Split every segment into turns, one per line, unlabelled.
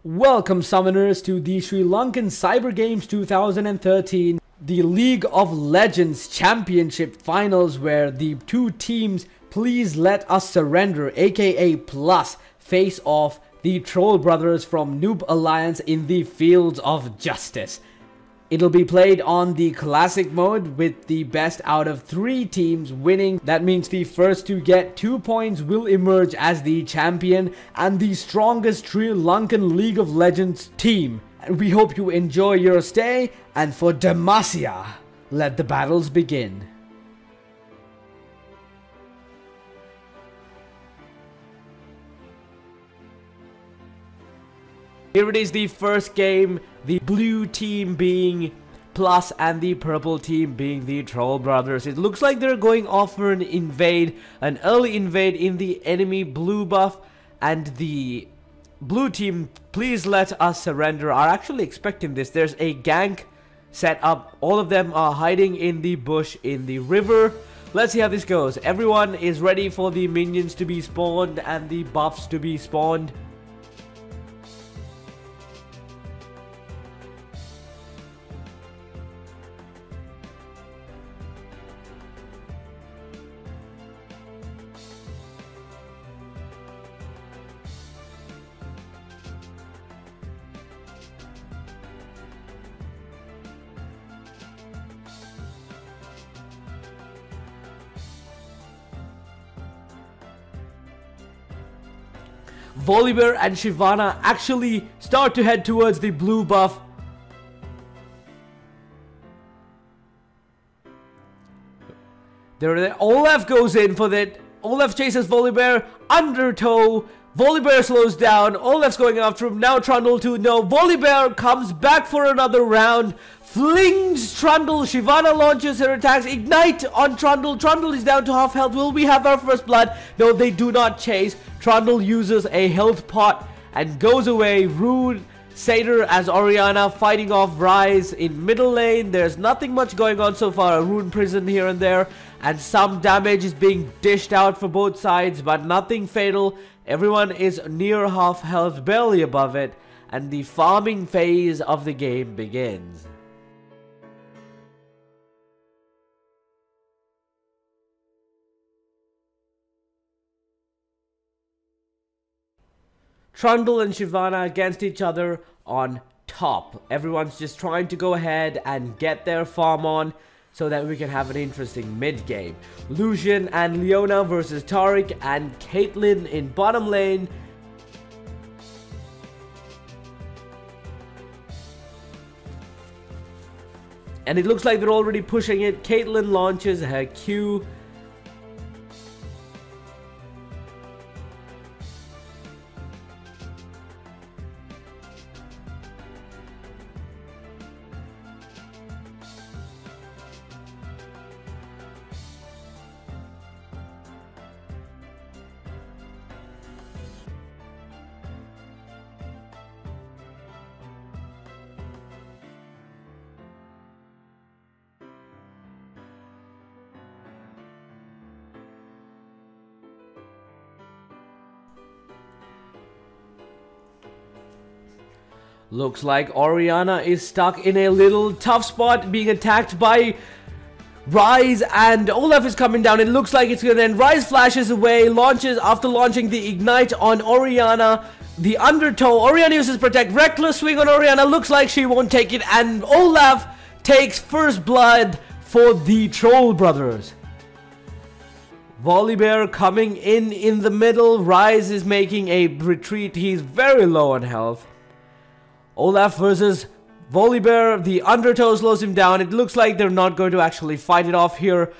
Welcome summoners to the Sri Lankan Cyber Games 2013, the League of Legends Championship Finals, where the two teams Please Let Us Surrender aka Plus face off the Troll Brothers from Noob Alliance in the Fields of Justice. It'll be played on the classic mode with the best out of 3 teams winning. That means the first to get 2 points will emerge as the champion and the strongest Sri Lankan League of Legends team. And we hope you enjoy your stay, and for Demacia, let the battles begin. Here it is, the first game, the blue team being Plus and the purple team being the Troll Brothers. It looks like they're going off for an early invade in the enemy blue buff, and the blue team, Please Let Us Surrender, are actually expecting this. There's a gank set up. All of them are hiding in the bush in the river. Let's see how this goes. Everyone is ready for the minions to be spawned and the buffs to be spawned. Volibear and Shyvana actually start to head towards the blue buff. There, Olaf goes in for that. Olaf chases Volibear, undertow. Volibear slows down. Olaf's going after him. Now Trundle too. No, Volibear comes back for another round. Flings Trundle. Shyvana launches her attacks. Ignite on Trundle. Trundle is down to half health. Will we have our first blood? No, they do not chase. Trundle uses a health pot and goes away. Rune, Satyr as Oriana fighting off Rise in middle lane. There's nothing much going on so far. A Rune prison here and there, and some damage is being dished out for both sides, but nothing fatal. Everyone is near half health, barely above it, and the farming phase of the game begins. Trundle and Shyvana against each other on top. Everyone's just trying to go ahead and get their farm on so that we can have an interesting mid-game. Lucian and Leona versus Tariq and Caitlyn in bottom lane. And it looks like they're already pushing it. Caitlyn launches her Q. Looks like Oriana is stuck in a little tough spot, being attacked by Rise, and Olaf is coming down. It looks like it's gonna end. Rise flashes away, launches after launching the Ignite on Oriana. The undertow, Oriana uses Protect. Reckless swing on Oriana, looks like she won't take it, and Olaf takes first blood for the Troll Brothers. Volibear coming in the middle. Rise is making a retreat. He's very low on health. Olaf versus Volibear. The undertow slows him down. It looks like they're not going to actually fight it off here.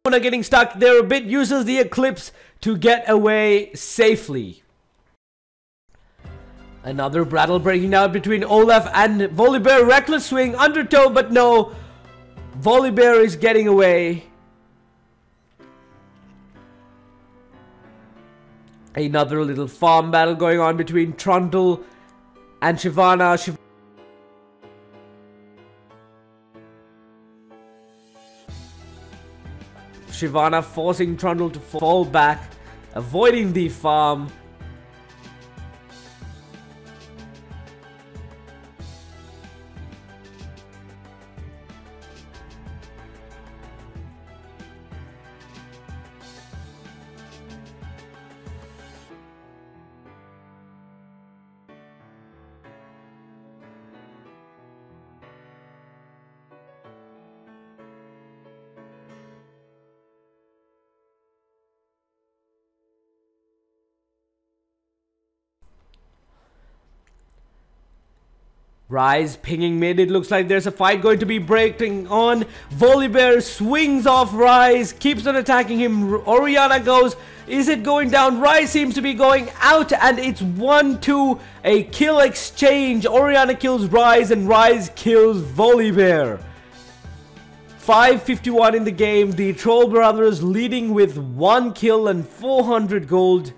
Getting stuck. They're a bit, uses the Eclipse to get away safely. Another battle breaking out between Olaf and Volibear. Reckless swing, undertow, but no. Volibear is getting away. Another little farm battle going on between Trundle and Shyvana. Shyvana forcing Trundle to fall back, avoiding the farm. Rise pinging mid. It looks like there's a fight going to be breaking on. Volibear swings off Rise, keeps on attacking him. Oriana goes. Is it going down? Rise seems to be going out, and it's 1-2. A kill exchange. Oriana kills Rise, and Rise kills Volibear. 5:51 in the game. The Troll Brothers leading with 1 kill and 400 gold.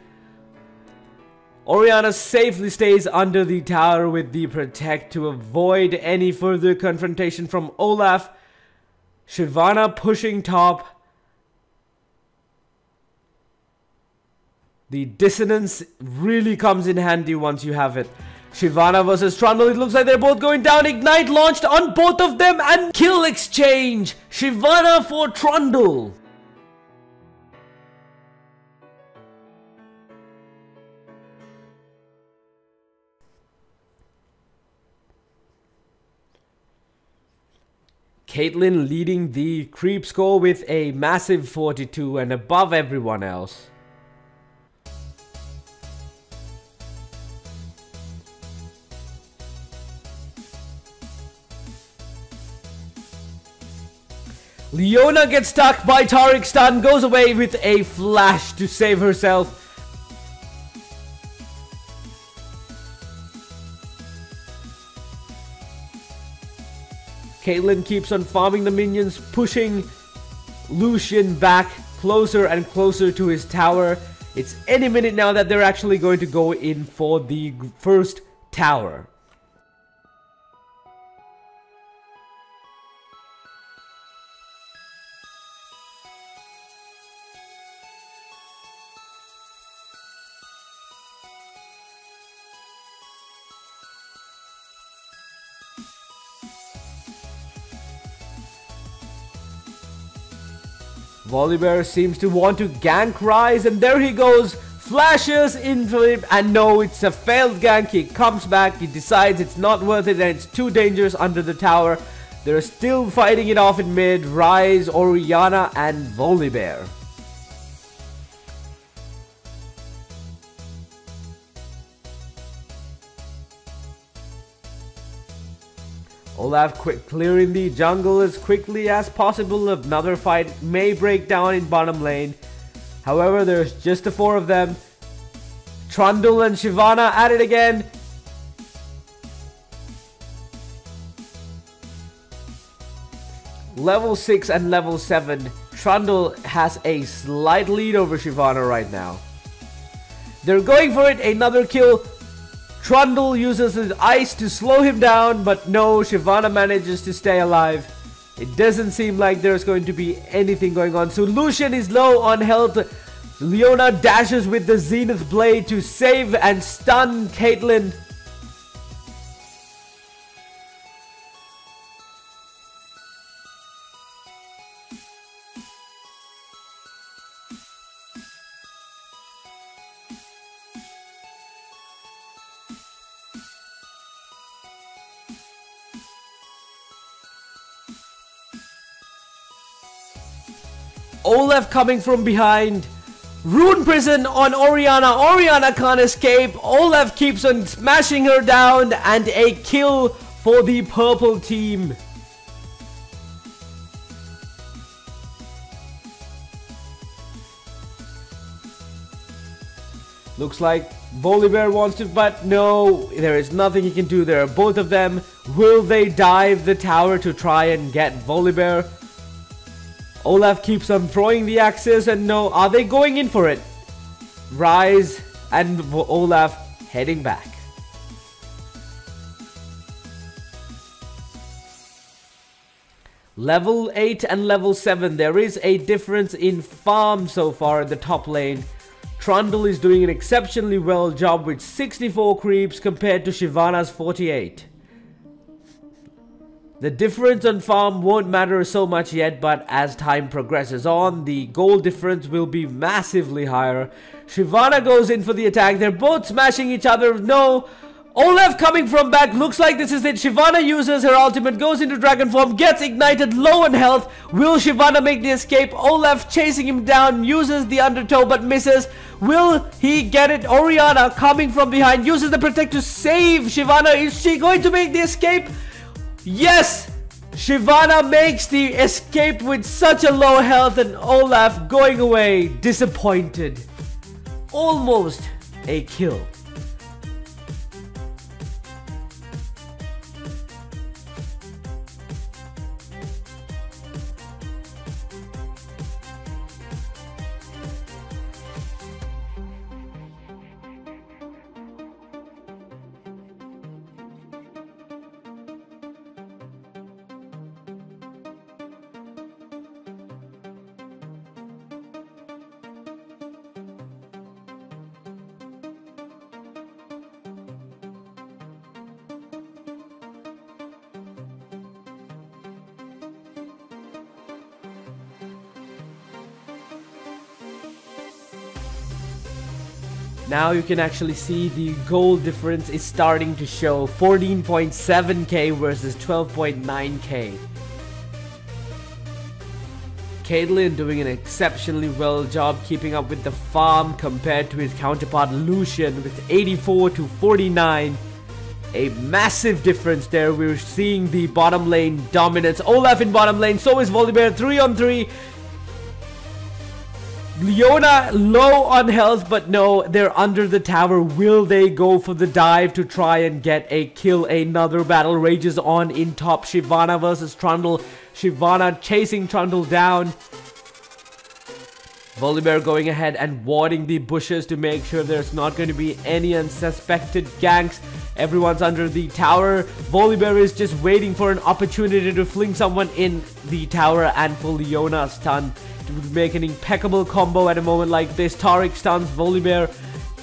Oriana safely stays under the tower with the Protect to avoid any further confrontation from Olaf. Shyvana pushing top. The dissonance really comes in handy once you have it. Shyvana versus Trundle. It looks like they're both going down. Ignite launched on both of them and kill exchange. Shyvana for Trundle. Caitlyn leading the creep score with a massive 42 and above everyone else. Leona gets stuck by Tariq's stun, goes away with a flash to save herself. Caitlyn keeps on farming the minions, pushing Lucian back closer and closer to his tower. It's any minute now that they're actually going to go in for the first tower. Volibear seems to want to gank Rise, and there he goes, flashes into him, and no, it's a failed gank. He comes back, he decides it's not worth it and it's too dangerous under the tower. They're still fighting it off in mid, Rise, Oriana and Volibear. Olaf clearing the jungle as quickly as possible. Another fight may break down in bottom lane. However, there's just the 4 of them. Trundle and Shyvana at it again. Level 6 and level 7. Trundle has a slight lead over Shyvana right now. They're going for it. Another kill. Trundle uses his ice to slow him down, but no, Shyvana manages to stay alive. It doesn't seem like there's going to be anything going on. So Lucian is low on health. Leona dashes with the Zenith Blade to save and stun Caitlyn. Olaf coming from behind. Rune Prison on Oriana. Oriana can't escape. Olaf keeps on smashing her down, and a kill for the purple team. Looks like Volibear wants to, but no, there is nothing he can do there. Both of them, will they dive the tower to try and get Volibear? Olaf keeps on throwing the axes, and no, are they going in for it? Rise and Olaf heading back. Level 8 and level 7, there is a difference in farm so far in the top lane. Trundle is doing an exceptionally well job with 64 creeps compared to Shyvana's 48. The difference on farm won't matter so much yet, but as time progresses on, the goal difference will be massively higher. Shyvana goes in for the attack. They're both smashing each other. No, Olaf coming from back, looks like this is it. Shyvana uses her ultimate, goes into dragon form, gets ignited, low on health. Will Shyvana make the escape? Olaf chasing him down, uses the undertow but misses. Will he get it? Oriana coming from behind, uses the protect to save Shyvana. Is she going to make the escape? Yes! Shyvana makes the escape with such a low health, and Olaf going away disappointed. Almost a kill. Now you can actually see the goal difference is starting to show. 14.7k versus 12.9k. Caitlyn doing an exceptionally well job keeping up with the farm compared to his counterpart Lucian with 84 to 49. A massive difference there. We're seeing the bottom lane dominance. Olaf in bottom lane, so is Volibear 3 on 3. Leona low on health, but no, they're under the tower. Will they go for the dive to try and get a kill? Another battle rages on in top. Shyvana versus Trundle. Shyvana chasing Trundle down. Volibear going ahead and warding the bushes to make sure there's not going to be any unsuspected ganks. Everyone's under the tower. Volibear is just waiting for an opportunity to fling someone in the tower, and for Leona stun to make an impeccable combo at a moment like this. Taric stuns Volibear,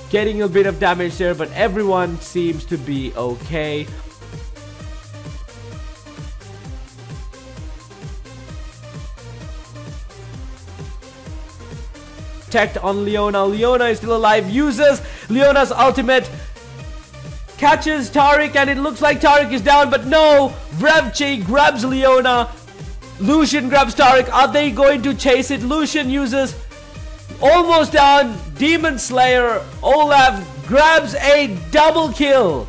getting a bit of damage there, but everyone seems to be okay. Protect on Leona. Leona is still alive. Uses Leona's ultimate. Catches Taric, and it looks like Taric is down, but no. Vrevchi grabs Leona. Lucian grabs Taric. Are they going to chase it? Lucian uses almost down Demon Slayer. Olaf grabs a double kill.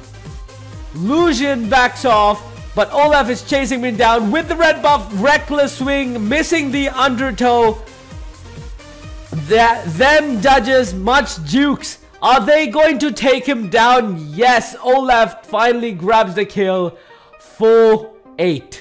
Lucian backs off, but Olaf is chasing him down with the red buff. Reckless swing, missing the undertow. Them judges much jukes. Are they going to take him down? Yes, Olaf finally grabs the kill. 4-8.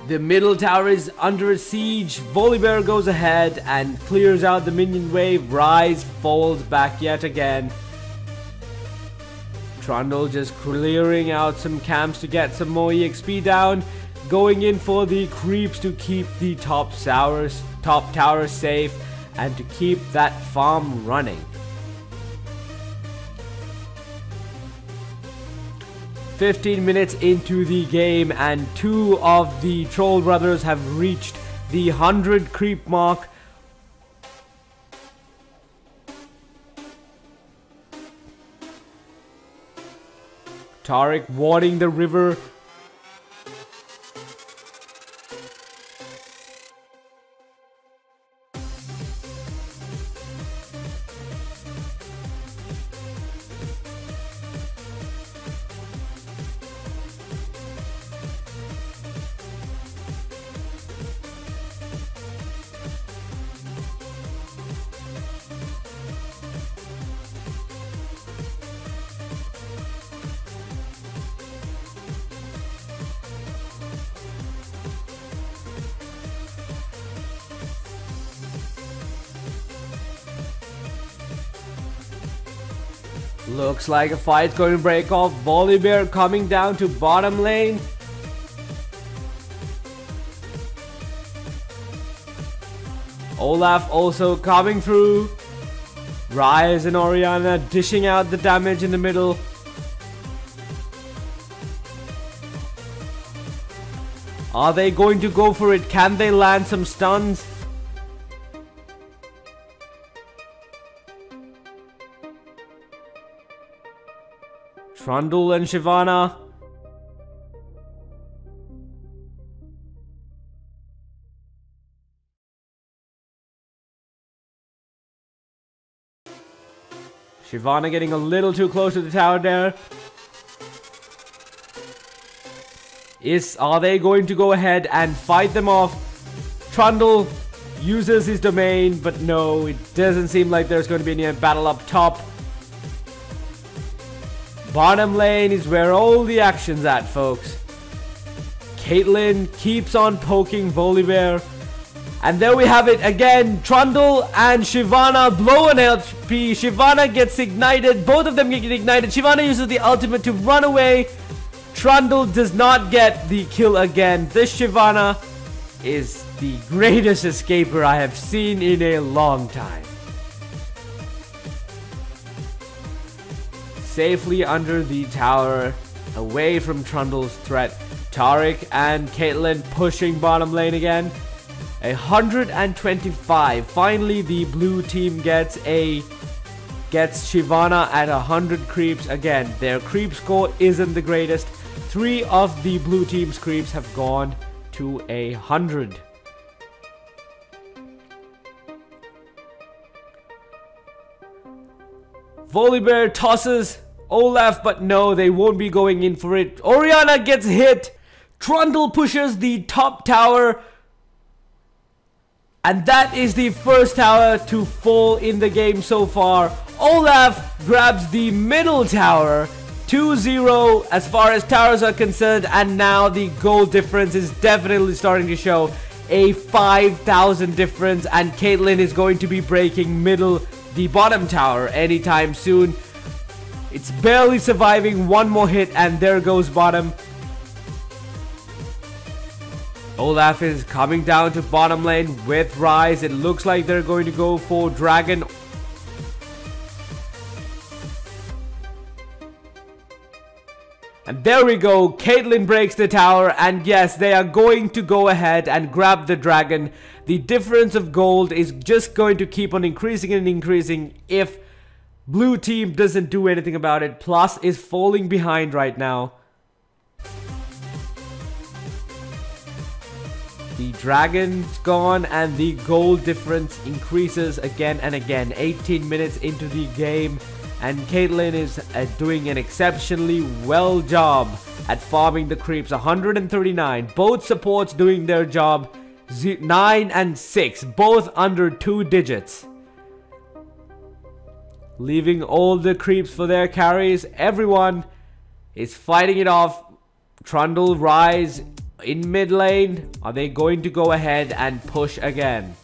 The middle tower is under siege. Volibear goes ahead and clears out the minion wave. Rise falls back yet again. Trundle just clearing out some camps to get some more EXP down. Going in for the creeps to keep the top tower safe and to keep that farm running. 15 minutes into the game, and 2 of the troll brothers have reached the 100 creep mark. Taric warding the river. Looks like a fight's going to break off. Volibear coming down to bottom lane. Olaf also coming through. Rise and Oriana dishing out the damage in the middle. Are they going to go for it? Can they land some stuns? Trundle and Shyvana. Shyvana getting a little too close to the tower there. Are they going to go ahead and fight them off? Trundle uses his domain, but no, it doesn't seem like there's going to be any battle up top. Bottom lane is where all the action's at, folks. Caitlyn keeps on poking Volibear. And there we have it again. Trundle and Shyvana blow an HP. Shyvana gets ignited. Both of them get ignited. Shyvana uses the ultimate to run away. Trundle does not get the kill again. This Shyvana is the greatest escaper I have seen in a long time. Safely under the tower, away from Trundle's threat. Taric and Caitlyn pushing bottom lane again. 125. Finally, the blue team gets Shyvana at 100 creeps. Again, their creep score isn't the greatest. 3 of the blue team's creeps have gone to 100. Volibear tosses Olaf, but no, they won't be going in for it. Oriana gets hit. Trundle pushes the top tower. And that is the first tower to fall in the game so far. Olaf grabs the middle tower. 2-0 as far as towers are concerned. And now the goal difference is definitely starting to show. A 5,000 difference. And Caitlyn is going to be breaking the bottom tower anytime soon. It's barely surviving one more hit. And there goes bottom. Olaf is coming down to bottom lane with Rise. It looks like they're going to go for Dragon. And there we go. Caitlyn breaks the tower. And yes, they are going to go ahead and grab the Dragon. The difference of gold is just going to keep on increasing and increasing if blue team doesn't do anything about it. Plus is falling behind right now. The Dragon's gone and the gold difference increases again and again. 18 minutes into the game and Caitlyn is doing an exceptionally well job at farming the creeps. 139. Both supports doing their job. 9 and 6. Both under 2 digits. Leaving all the creeps for their carries. Everyone is fighting it off. Trundle, Rise in mid lane. Are they going to go ahead and push again?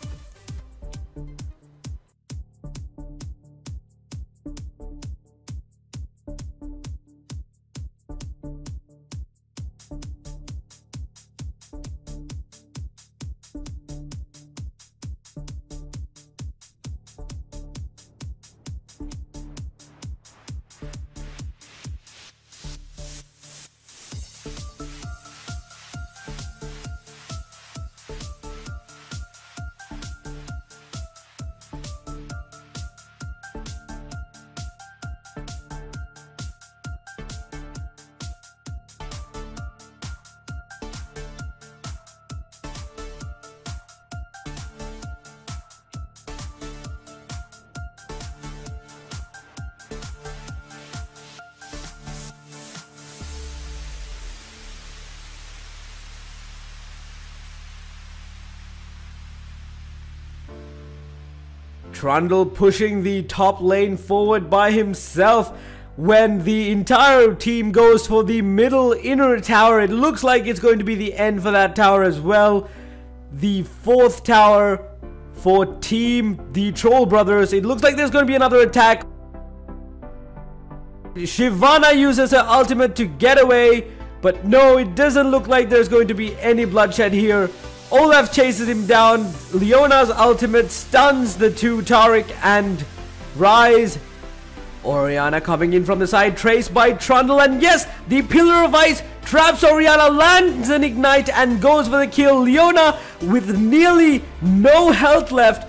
Trundle pushing the top lane forward by himself when the entire team goes for the middle inner tower. It looks like it's going to be the end for that tower as well. The 4th tower for team the Troll Brothers. It looks like there's going to be another attack. Shyvana uses her ultimate to get away, but no, it doesn't look like there's going to be any bloodshed here. Olaf chases him down. Leona's ultimate stuns the two, Taric and Rise. Oriana coming in from the side, traced by Trundle, and yes, the Pillar of Ice traps Oriana, lands an Ignite and goes for the kill. Leona with nearly no health left.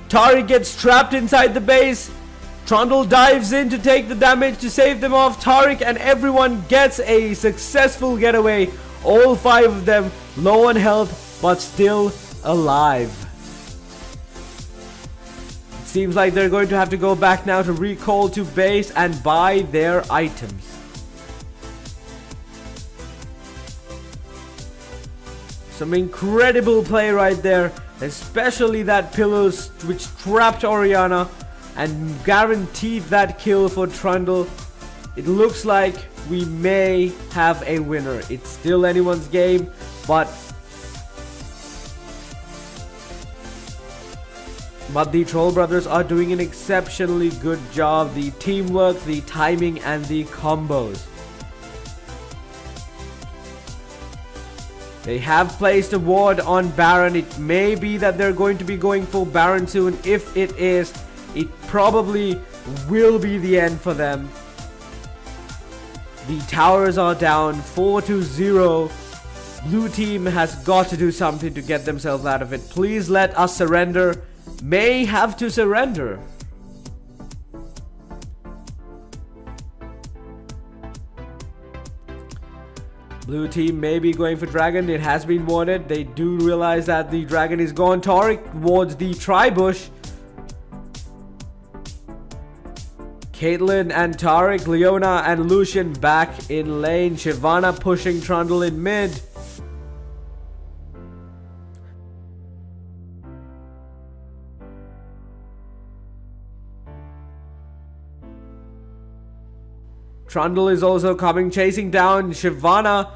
Taric gets trapped inside the base. Trundle dives in to take the damage to save them off. Taric and everyone gets a successful getaway. All 5 of them low on health but still alive. Seems like they're going to have to go back now to recall to base and buy their items. Some incredible play right there, especially that pillows which trapped Oriana and guaranteed that kill for Trundle. It looks like we may have a winner. It's still anyone's game, but the Troll Brothers are doing an exceptionally good job. The teamwork, the timing, and the combos. They have placed a ward on Baron. It may be that they're going to be going for Baron soon. If it is, it probably will be the end for them. The towers are down 4-0. Blue team has got to do something to get themselves out of it. Please let us surrender. May have to surrender. Blue team may be going for Dragon. It has been warded. They do realize that the Dragon is gone. Taric towards the Tribush. Caitlyn and Taric, Leona and Lucian back in lane. Shyvana pushing Trundle in mid. Trundle is also coming, chasing down Shyvana.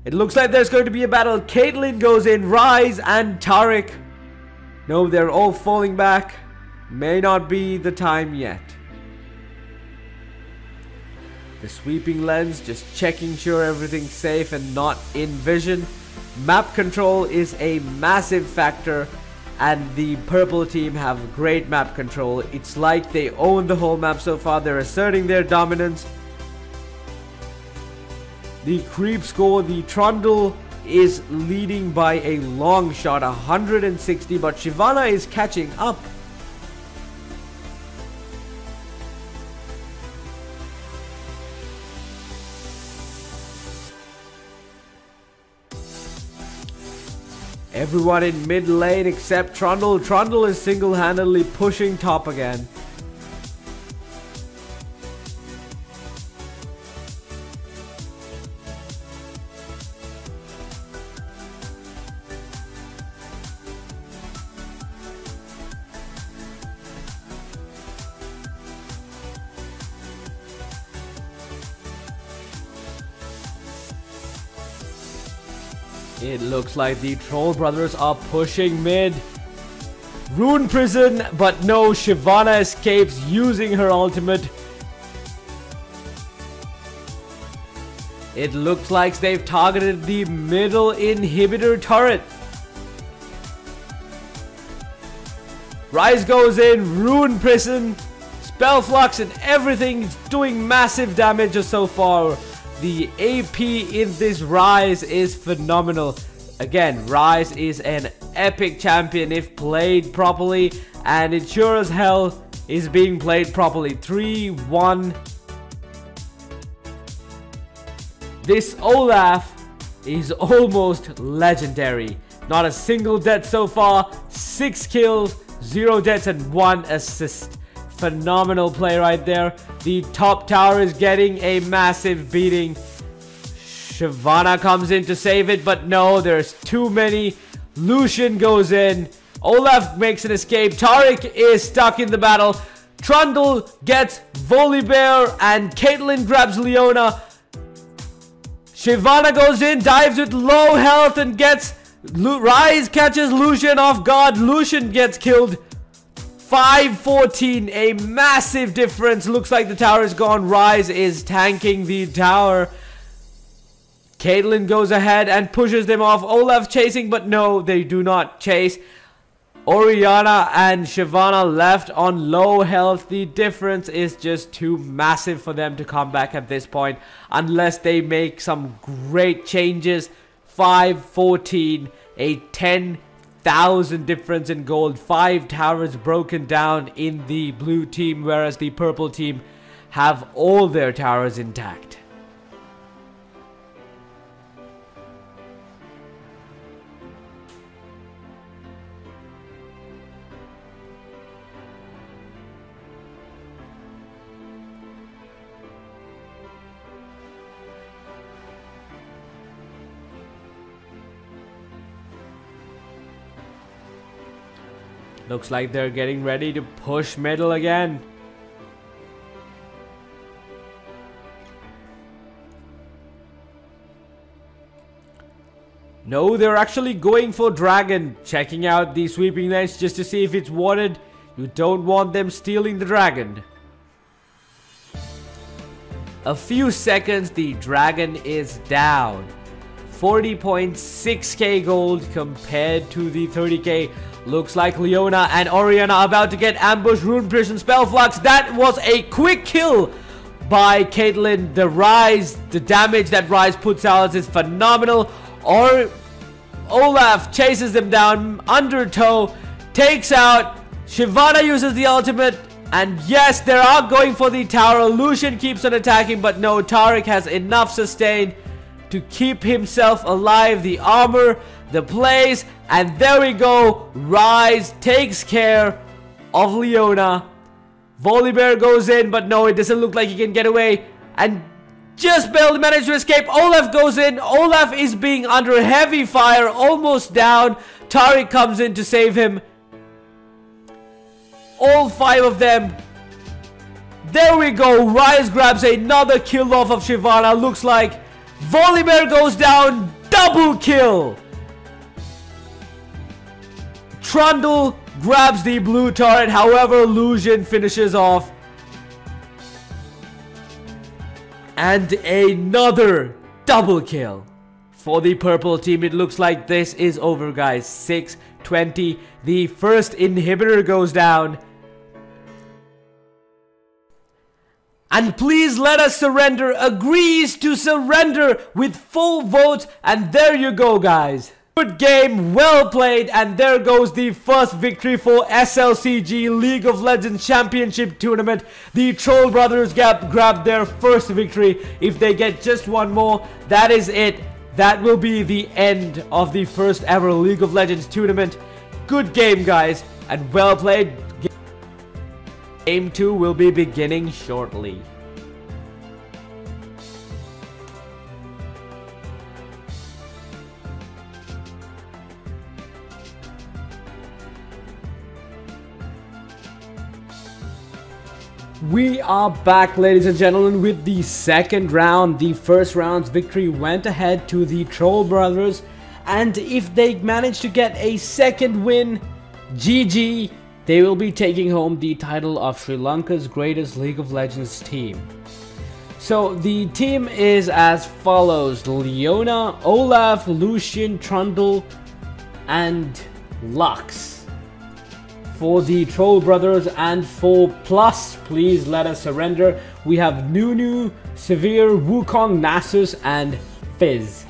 It looks like there's going to be a battle. Caitlyn goes in, Rise and Taric. No, they're all falling back. May not be the time yet. The sweeping lens, just checking sure everything's safe and not in vision. Map control is a massive factor, and the purple team have great map control. It's like they own the whole map so far. They're asserting their dominance. The creep score, the Trundle is leading by a long shot, 160, but Shyvana is catching up. Everyone in mid lane except Trundle. Trundle is single-handedly pushing top again. It looks like the Troll Brothers are pushing mid. Rune Prison, but no, Shyvana escapes using her ultimate. It looks like they've targeted the middle inhibitor turret. Rise goes in, Rune Prison, Spell Flux, and everything is doing massive damage so far. The AP in this Rise is phenomenal. Again, Rise is an epic champion if played properly, and it sure as hell is being played properly. 3-1. This Olaf is almost legendary. Not a single death so far, 6 kills, 0 deaths, and 1 assist. Phenomenal play right there. The top tower is getting a massive beating. Shyvana comes in to save it, but no, there's too many. Lucian goes in. Olaf makes an escape. Taric is stuck in the battle. Trundle gets Volibear, and Caitlyn grabs Leona. Shyvana goes in, dives with low health, and gets... Rise catches Lucian off guard. Lucian gets killed. 5-14, a massive difference. Looks like the tower is gone. Rise is tanking the tower. Caitlyn goes ahead and pushes them off. Olaf chasing, but no, they do not chase. Oriana and Shyvana left on low health. The difference is just too massive for them to come back at this point unless they make some great changes. 5-14, a 10,000 difference in gold. 5 towers broken down in the blue team, whereas the purple team have all their towers intact. Looks like they're getting ready to push middle again. No, they're actually going for dragon. Checking out the sweeping lanes just to see if it's wanted. You don't want them stealing the dragon. A few seconds, the dragon is down. 40.6k gold compared to the 30k. Looks like Leona and Oriana are about to get ambushed. Rune Pierce, Spell Flux. That was a quick kill by Caitlyn. The Rise, the damage that Rise puts out is phenomenal. Olaf chases them down. Undertow takes out. Shyvana uses the ultimate. And yes, they are going for the tower. Lucian keeps on attacking, but no, Tariq has enough sustain to keep himself alive. The armor, the plays, and there we go. Rise takes care of Leona. Volibear goes in, but no, it doesn't look like he can get away. And just barely managed to escape. Olaf goes in. Olaf is being under heavy fire, almost down. Tariq comes in to save him. All 5 of them. There we go. Rise grabs another kill off of Shyvana. Looks like Volibear goes down. Double kill. Trundle grabs the blue turret. However, Lucian finishes off. And another double kill for the purple team. It looks like this is over, guys. 6-20. The first inhibitor goes down. And please let us surrender agrees to surrender with full votes. And there you go, guys. Good game, well played, and there goes the first victory for SLCG League of Legends Championship Tournament. The Troll Brothers grabbed their first victory. If they get just one more, that is it. That will be the end of the first ever League of Legends tournament. Good game, guys, and well played. Game 2 will be beginning shortly. We are back, ladies and gentlemen, with the second round. The first round's victory went ahead to the Troll Brothers, and if they manage to get a second win, GG, they will be taking home the title of Sri Lanka's greatest League of Legends team. So the team is as follows: Leona, Olaf, Lucian, Trundle, and Lux. For the Troll Brothers, and for Plus, please let us surrender, we have Nunu, Severe, Wukong, Nasus, and Fizz.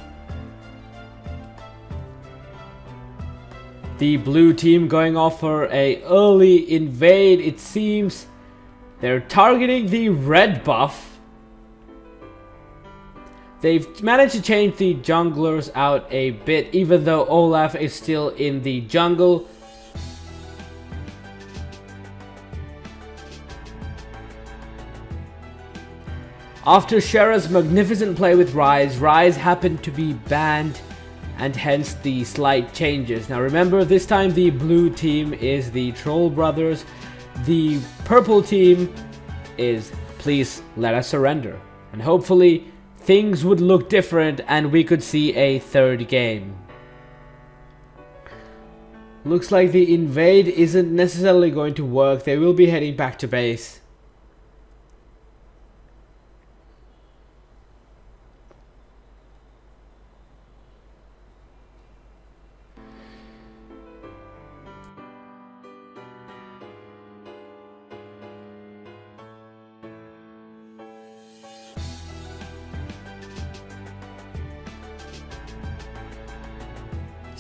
The blue team going off for a early invade. It seems they're targeting the red buff. They've managed to change the junglers out a bit, even though Olaf is still in the jungle. After Shera's magnificent play with Rise, Rise happened to be banned, and hence the slight changes. Now remember, this time the blue team is the Troll Brothers. The purple team is Please Let Us Surrender. And hopefully things would look different and we could see a third game. Looks like the invade isn't necessarily going to work. They will be heading back to base.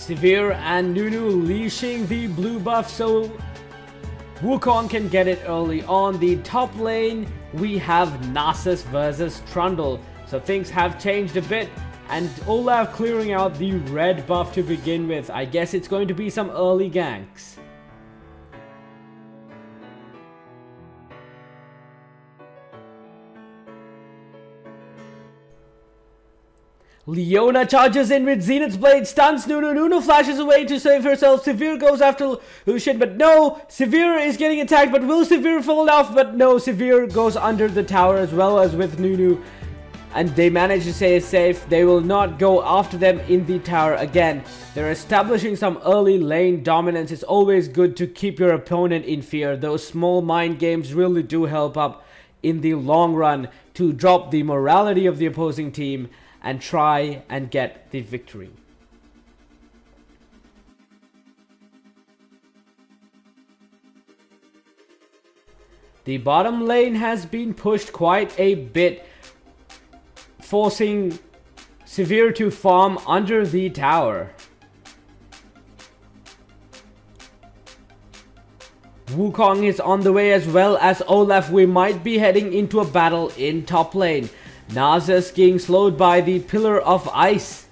Severe and Nunu leashing the blue buff so Wukong can get it early on. The top lane, we have Nasus versus Trundle. So things have changed a bit. And Olaf clearing out the red buff to begin with. I guess it's going to be some early ganks. Leona charges in with Zenith's Blade, stuns Nunu. Nunu flashes away to save herself. Severe goes after Lucian, but no. Severe is getting attacked, but will Severe fall off? But no, Severe goes under the tower as well as with Nunu. And they manage to stay safe. They will not go after them in the tower again. They're establishing some early lane dominance. It's always good to keep your opponent in fear. Those small mind games really do help up in the long run to drop the morality of the opposing team and try and get the victory. The bottom lane has been pushed quite a bit, forcing Severe to farm under the tower. Wukong is on the way as well as Olaf. We might be heading into a battle in top lane. Nasus getting slowed by the Pillar of Ice.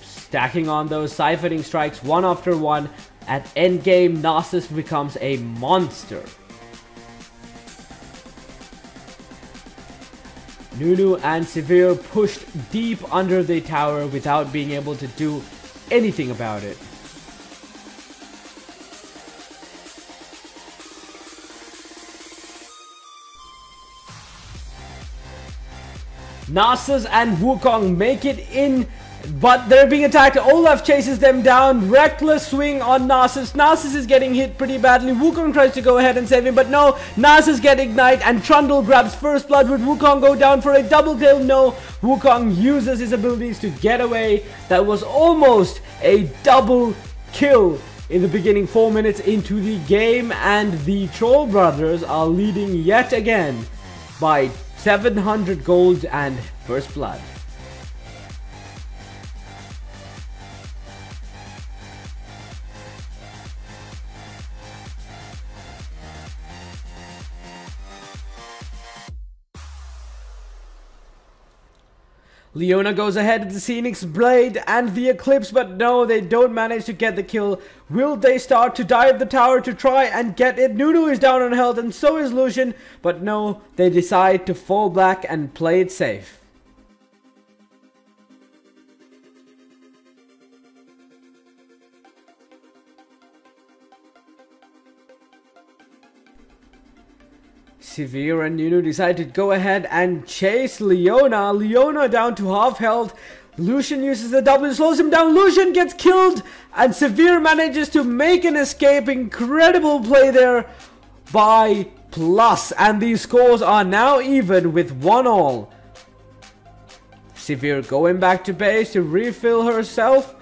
Stacking on those siphoning strikes one after one. At endgame, Nasus becomes a monster. Nunu and Severe pushed deep under the tower without being able to do anything about it. Nasus and Wukong make it in, but they're being attacked. Olaf chases them down. Reckless swing on Nasus. Nasus is getting hit pretty badly. Wukong tries to go ahead and save him, but no. Nasus gets ignite and Trundle grabs first blood. Would Wukong go down for a double kill? No. Wukong uses his abilities to get away. That was almost a double kill in the beginning, 4 minutes into the game, and the Troll Brothers are leading yet again by 700 gold and first blood. Leona goes ahead with the Phoenix Blade and the Eclipse, but no, they don't manage to get the kill. Will they start to dive the tower to try and get it? Nunu is down on health and so is Lucian, but no, they decide to fall back and play it safe. Severe and Nunu decide to go ahead and chase Leona. Leona down to half health. Lucian uses the W, slows him down. Lucian gets killed and Severe manages to make an escape. Incredible play there by Plus, and these scores are now even with 1-1. Severe going back to base to refill herself.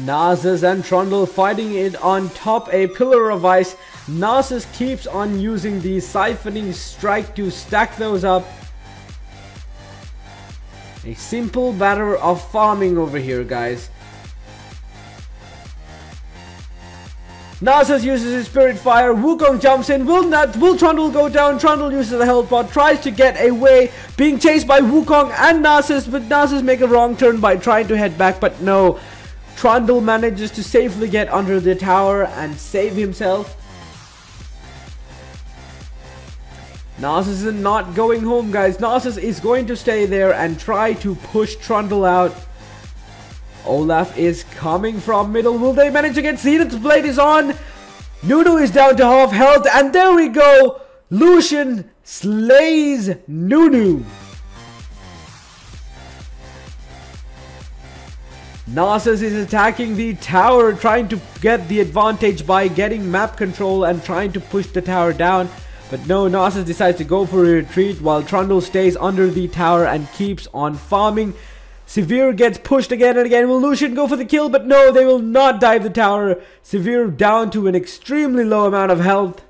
Nasus and Trundle fighting it on top a Pillar of Ice. Nasus keeps on using the Siphoning Strike to stack those up. A simple matter of farming over here, guys. Nasus uses his Spirit Fire. Wukong jumps in. Will Trundle go down? Trundle uses the health pot. Tries to get away. Being chased by Wukong and Nasus. But Nasus make a wrong turn by trying to head back. But no. Trundle manages to safely get under the tower and save himself. Nasus is not going home, guys. Nasus is going to stay there and try to push Trundle out. Olaf is coming from middle. Will they manage to get Zenith's Blade is on? Nunu is down to half health, and there we go. Lucian slays Nunu. Narcissus is attacking the tower, trying to get the advantage by getting map control and trying to push the tower down. But no, Narcissus decides to go for a retreat while Trundle stays under the tower and keeps on farming. Severe gets pushed again and again. Will Lucian go for the kill? But no, they will not dive the tower. Severe down to an extremely low amount of health.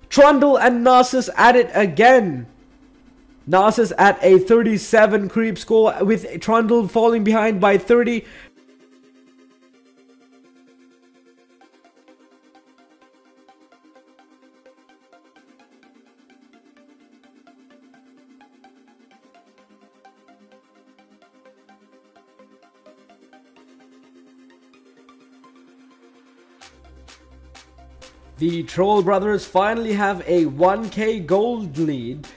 Trundle and Narcissus at it again. Narcissus at a 37 creep score with Trundle falling behind by 30. The Troll Brothers finally have a 1k gold lead.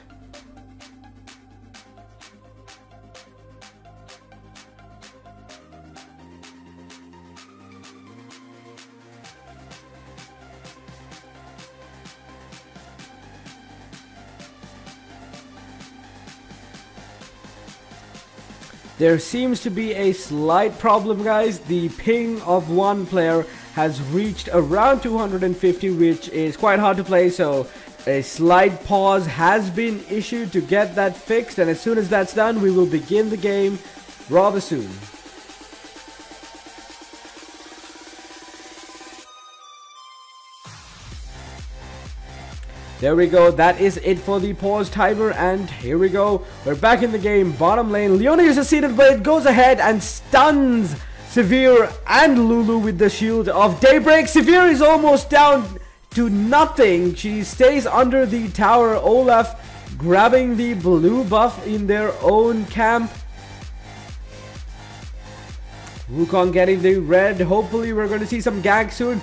There seems to be a slight problem, guys. The ping of one player has reached around 250, which is quite hard to play, so a slight pause has been issued to get that fixed, and as soon as that's done, we will begin the game rather soon. There we go, that is it for the pause timer, and here we go. We're back in the game, bottom lane. Leona uses Seated Blade, goes ahead and stuns Severe and Lulu with the Shield of Daybreak. Severe is almost down to nothing. She stays under the tower. Olaf grabbing the blue buff in their own camp. Wukong getting the red. Hopefully we're going to see some gank soon.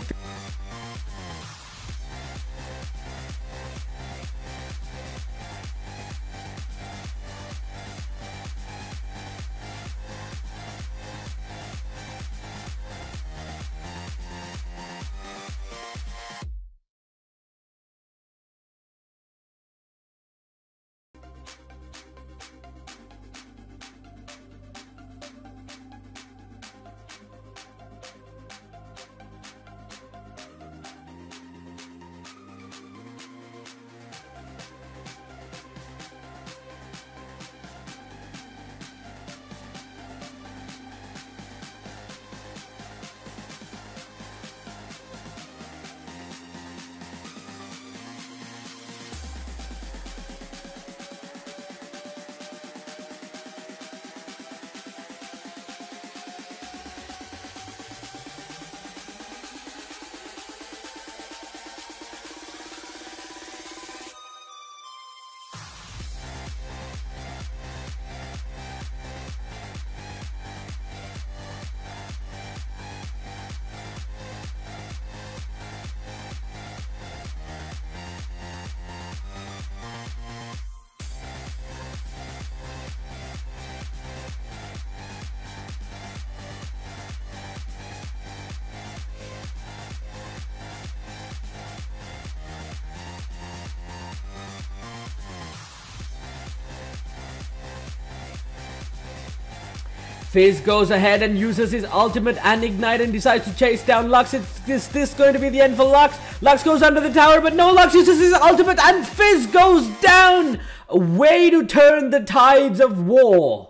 Fizz goes ahead and uses his ultimate and ignite and decides to chase down Lux. Is this going to be the end for Lux? Lux goes under the tower, but no, Lux uses his ultimate and Fizz goes down! A way to turn the tides of war.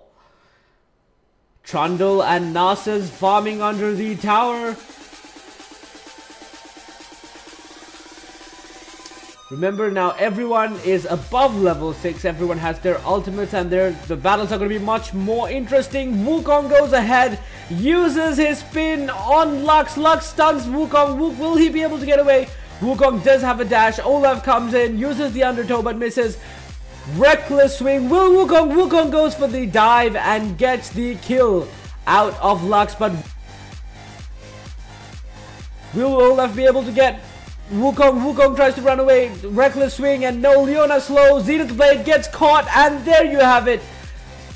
Trundle and Narcissus farming under the tower. Remember now, everyone is above level 6. Everyone has their ultimates and the battles are going to be much more interesting. Wukong goes ahead, uses his spin on Lux. Lux stuns Wukong. Will he be able to get away? Wukong does have a dash. Olaf comes in, uses the undertow but misses. Reckless swing. Will Wukong? Wukong goes for the dive and gets the kill out of Lux. But will Olaf be able to get Wukong? Wukong tries to run away. Reckless swing and no, Leona slow. Zenith Blade gets caught and there you have it.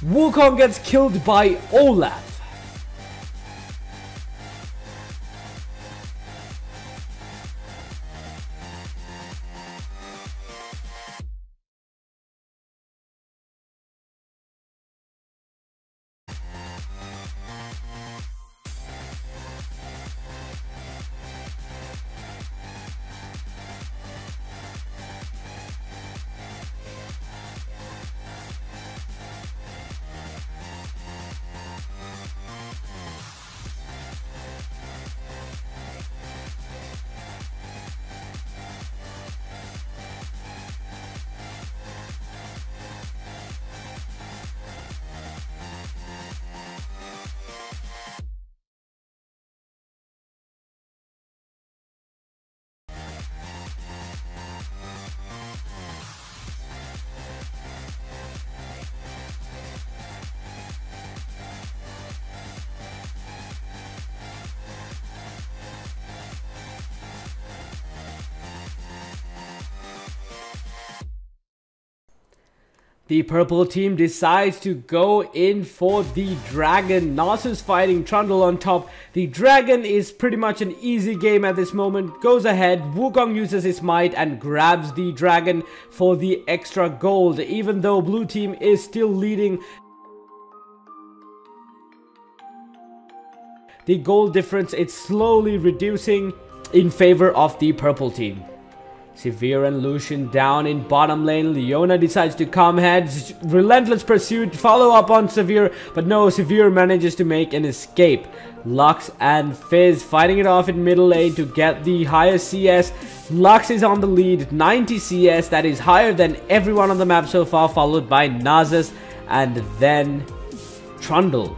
Wukong gets killed by Olaf. The purple team decides to go in for the dragon. Nasus fighting Trundle on top. The dragon is pretty much an easy game at this moment. Goes ahead, Wukong uses his might and grabs the dragon for the extra gold. Even though blue team is still leading, the gold difference is slowly reducing in favor of the purple team. Severe and Lucian down in bottom lane. Leona decides to come ahead. Relentless pursuit. Follow up on Severe. But no, Severe manages to make an escape. Lux and Fizz fighting it off in middle lane to get the highest CS. Lux is on the lead. 90 CS. That is higher than everyone on the map so far. Followed by Nasus and then Trundle.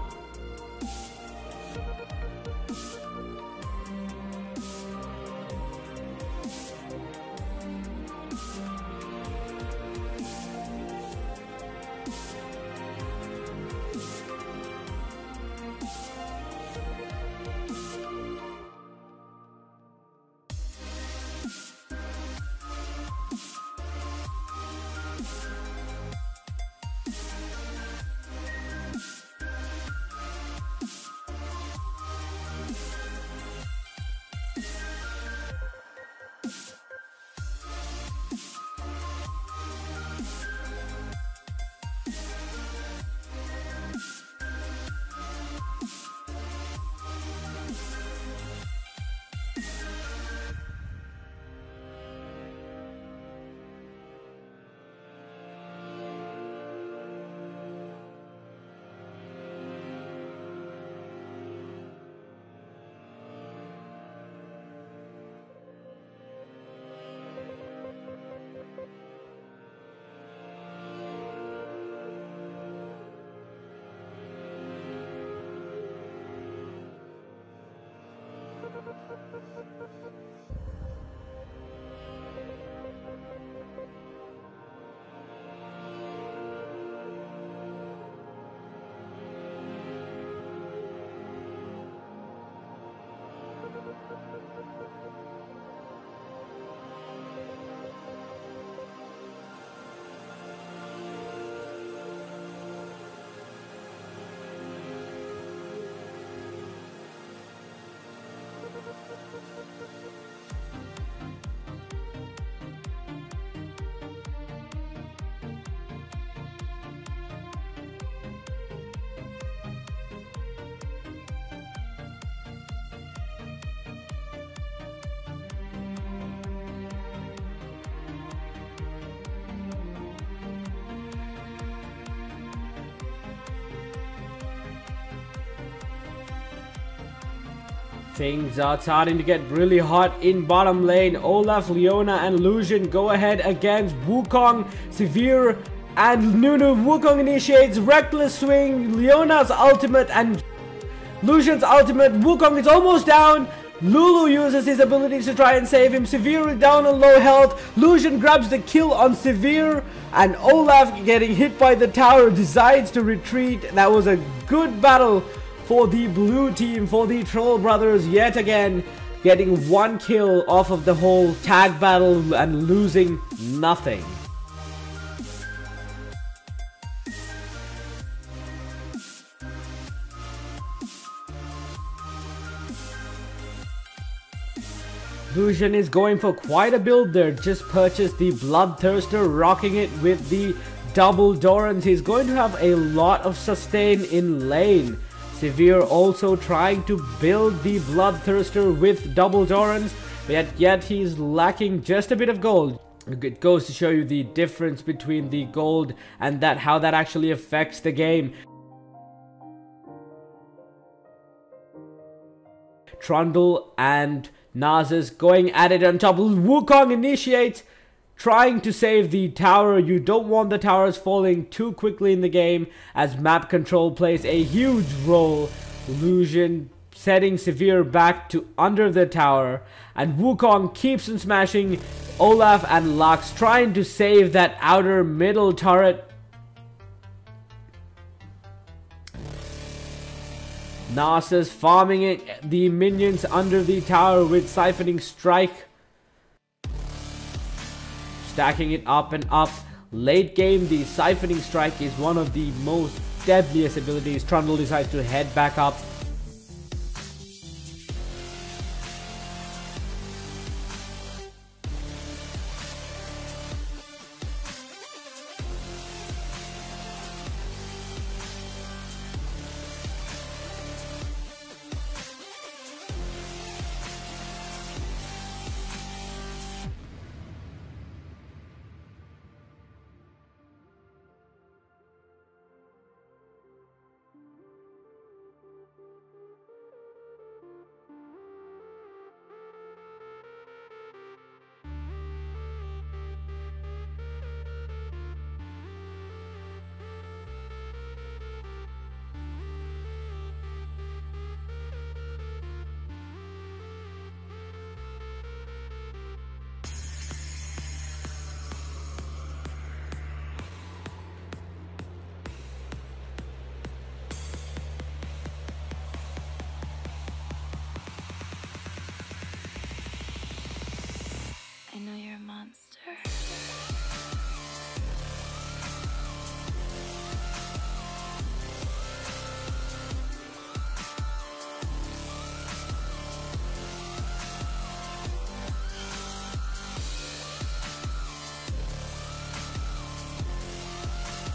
Things are starting to get really hot in bottom lane. Olaf, Leona and Lucian go ahead against Wukong, Severe and Nunu. Wukong initiates Reckless Swing, Leona's ultimate and Lucian's ultimate. Wukong is almost down. Lulu uses his abilities to try and save him. Severe is down on low health. Lucian grabs the kill on Severe and Olaf, getting hit by the tower, decides to retreat. That was a good battle for the blue team, for the Troll Brothers, yet again getting one kill off of the whole tag battle and losing nothing. Lucian is going for quite a build there. Just purchased the Bloodthirster, rocking it with the double Dorans. He's going to have a lot of sustain in lane. Severe also trying to build the Bloodthirster with double Dorans, yet he's lacking just a bit of gold. It goes to show you the difference between the gold and how that actually affects the game. Trundle and Nasus going at it on top. Wukong initiates, trying to save the tower. You don't want the towers falling too quickly in the game, as map control plays a huge role. Lucian setting Severe back to under the tower, and Wukong keeps on smashing Olaf and Lux, trying to save that outer middle turret. Nasus farming the minions under the tower with Siphoning Strike. Stacking it up and up. Late game, the Siphoning Strike is one of the most deadliest abilities. Trundle decides to head back up.
I know you're a monster.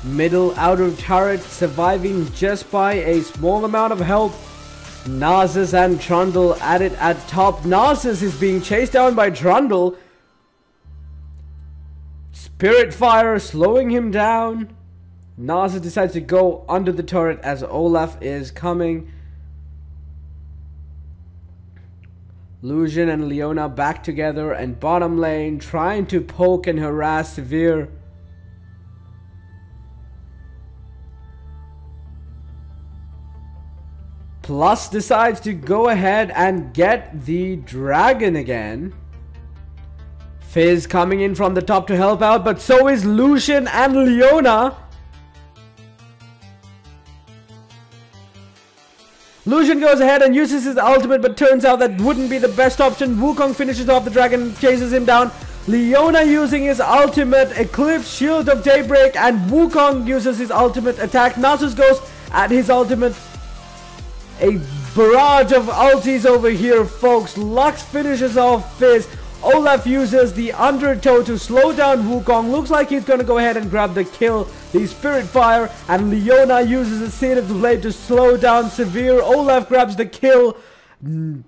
Middle outer turret surviving just by a small amount of health. Narcissus and Trundle at it at top. Narcissus is being chased down by Trundle. Spirit Fire slowing him down. Narcissus decides to go under the turret as Olaf is coming. Lucian and Leona back together and bottom lane trying to poke and harass Severe. Plus decides to go ahead and get the dragon again. Fizz coming in from the top to help out, but so is Lucian and Leona. Lucian goes ahead and uses his ultimate, but turns out that wouldn't be the best option. Wukong finishes off the dragon, chases him down. Leona using his ultimate, Eclipse, Shield of Daybreak, and Wukong uses his ultimate attack. Nasus goes at his ultimate. A barrage of ultis over here, folks. Lux finishes off Fizz. Olaf uses the Undertow to slow down Wukong. Looks like he's going to go ahead and grab the kill. The Spirit Fire. And Leona uses the Seed of the Blade to slow down Severe. Olaf grabs the kill.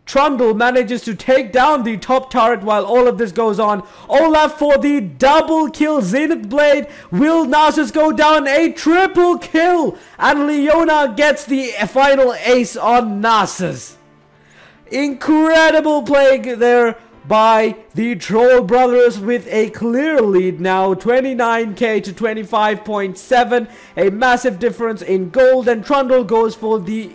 Trundle manages to take down the top turret while all of this goes on. Olaf for the double kill. Zenith Blade. Will Nasus go down? A triple kill. And Leona gets the final ace on Nasus. Incredible play there by the Troll Brothers with a clear lead now, 29k to 25.7, a massive difference in gold, and Trundle goes for the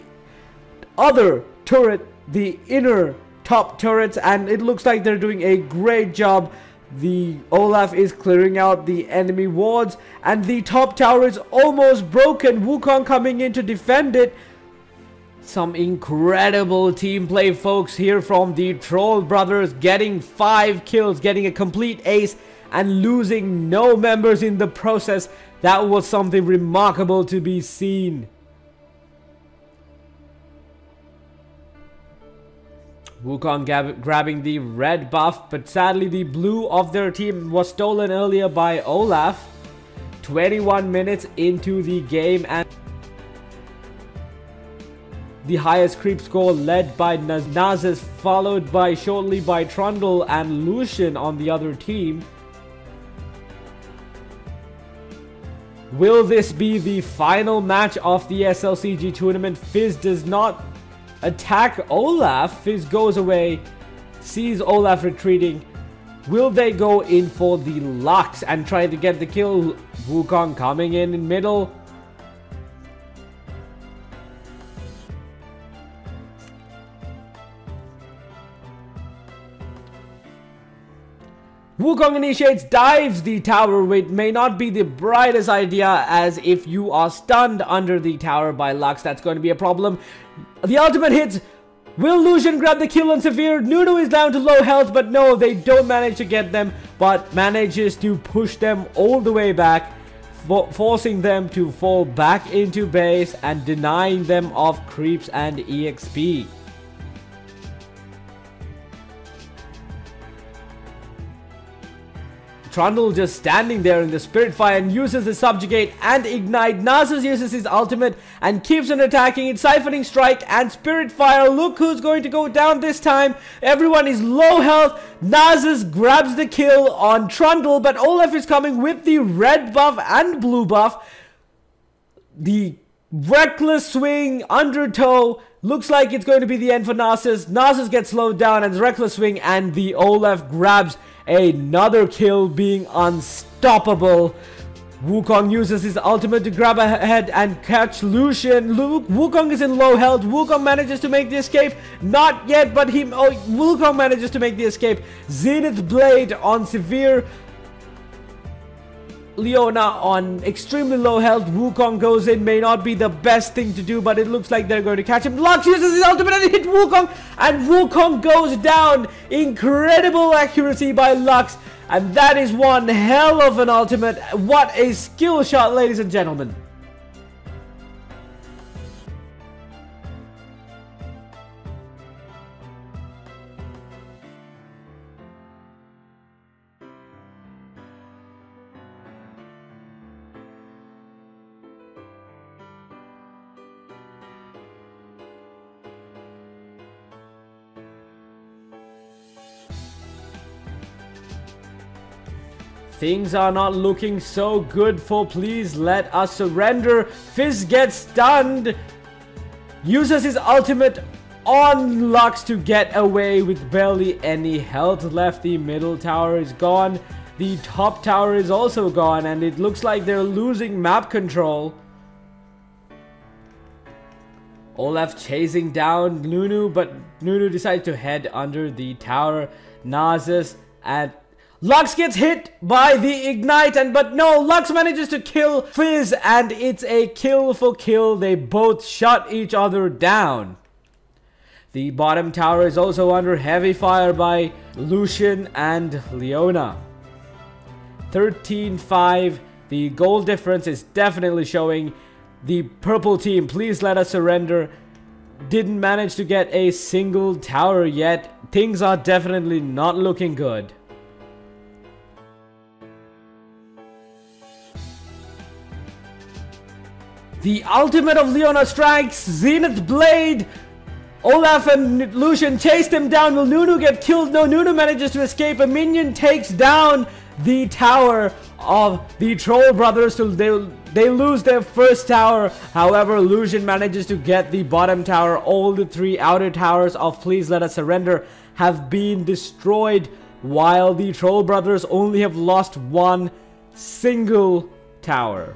other turret, the inner top turrets, and it looks like they're doing a great job. The Olaf is clearing out the enemy wards, and the top tower is almost broken. Wukong coming in to defend it. Some incredible team play, folks, here from the Troll Brothers, getting 5 kills, getting a complete ace, and losing no members in the process. That was something remarkable to be seen. Wukong grabbing the red buff, but sadly the blue of their team was stolen earlier by Olaf. 21 minutes into the game, and the highest creep score led by Nasus, followed by shortly by Trundle and Lucian on the other team. Will this be the final match of the SLCG tournament? Fizz does not attack Olaf. Fizz goes away, sees Olaf retreating. Will they go in for the Lux and try to get the kill? Wukong coming in middle. Wukong initiates, dives the tower, which may not be the brightest idea, as if you are stunned under the tower by Lux, that's going to be a problem. The ultimate hits. Will Lucian grab the kill on Severe? Nunu is down to low health, but no, they don't manage to get them, but manages to push them all the way back, forcing them to fall back into base and denying them of creeps and EXP. Trundle just standing there in the Spirit Fire and uses the Subjugate and Ignite. Nasus uses his ultimate and keeps on attacking it. Siphoning Strike and Spirit Fire. Look who's going to go down this time. Everyone is low health. Nasus grabs the kill on Trundle, but Olaf is coming with the red buff and blue buff. The reckless swing, undertow. Looks like it's going to be the end for Nasus. Nasus gets slowed down and reckless swing, and the Olaf grabs another kill, being unstoppable. Wukong uses his ultimate to grab ahead and catch Lucian. Wukong is in low health. Wukong manages to make the escape. Not yet, but Wukong manages to make the escape. Zenith Blade on Severe. Leona on extremely low health. Wukong goes in. May not be the best thing to do, but it looks like they're going to catch him. Lux uses his ultimate and hit Wukong, and Wukong goes down. Incredible accuracy by Lux, and that is one hell of an ultimate. What a skill shot, ladies and gentlemen. Things are not looking so good for Please Let Us Surrender. Fizz gets stunned. Uses his ultimate on Lux to get away with barely any health left. The middle tower is gone. The top tower is also gone. And it looks like they're losing map control. Olaf chasing down Nunu, but Nunu decides to head under the tower. Nasus and Lux gets hit by the Ignite, but no, Lux manages to kill Fizz, and it's a kill for kill. They both shut each other down. The bottom tower is also under heavy fire by Lucian and Leona. 13-5. The goal difference is definitely showing. The purple team, Please Let Us Surrender, didn't manage to get a single tower yet. Things are definitely not looking good. The ultimate of Leona strikes. Zenith Blade. Olaf and Lucian chased him down. Will Nunu get killed? No, Nunu manages to escape. A minion takes down the tower of the Troll Brothers. So they lose their first tower. However, Lucian manages to get the bottom tower. All the three outer towers of Please Let Us Surrender have been destroyed, while the Troll Brothers only have lost one single tower.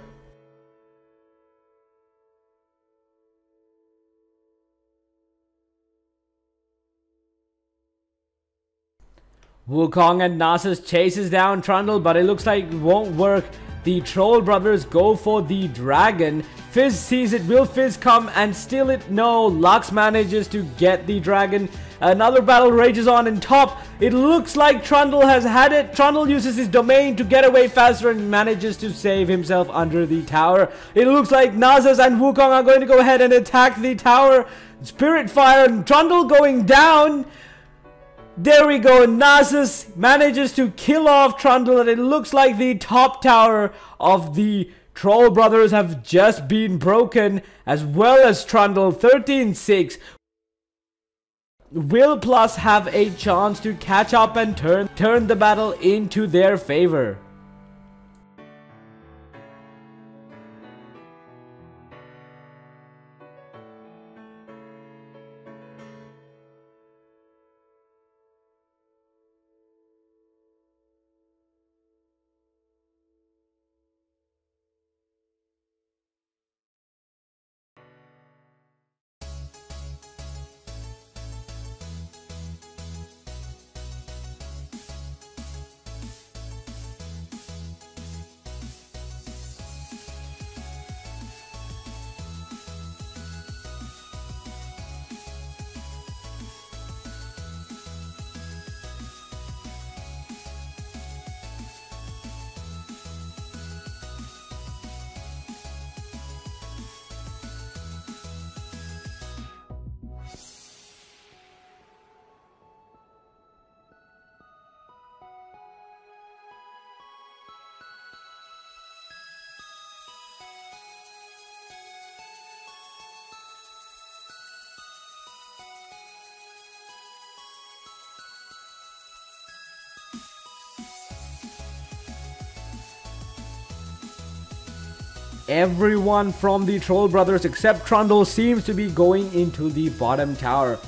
Wukong and Nasus chases down Trundle, but it looks like it won't work. The Troll Brothers go for the dragon. Fizz sees it. Will Fizz come and steal it? No. Lux manages to get the dragon. Another battle rages on in top. It looks like Trundle has had it. Trundle uses his domain to get away faster and manages to save himself under the tower. It looks like Nasus and Wukong are going to go ahead and attack the tower. Spirit Fire and Trundle going down. There we go. Nasus manages to kill off Trundle, and it looks like the top tower of the Troll Brothers have just been broken, as well as Trundle. 13-6. Will Plus have a chance to catch up and turn the battle into their favor. everyone from the Troll Brothers except Trundle seems to be going into the bottom tower.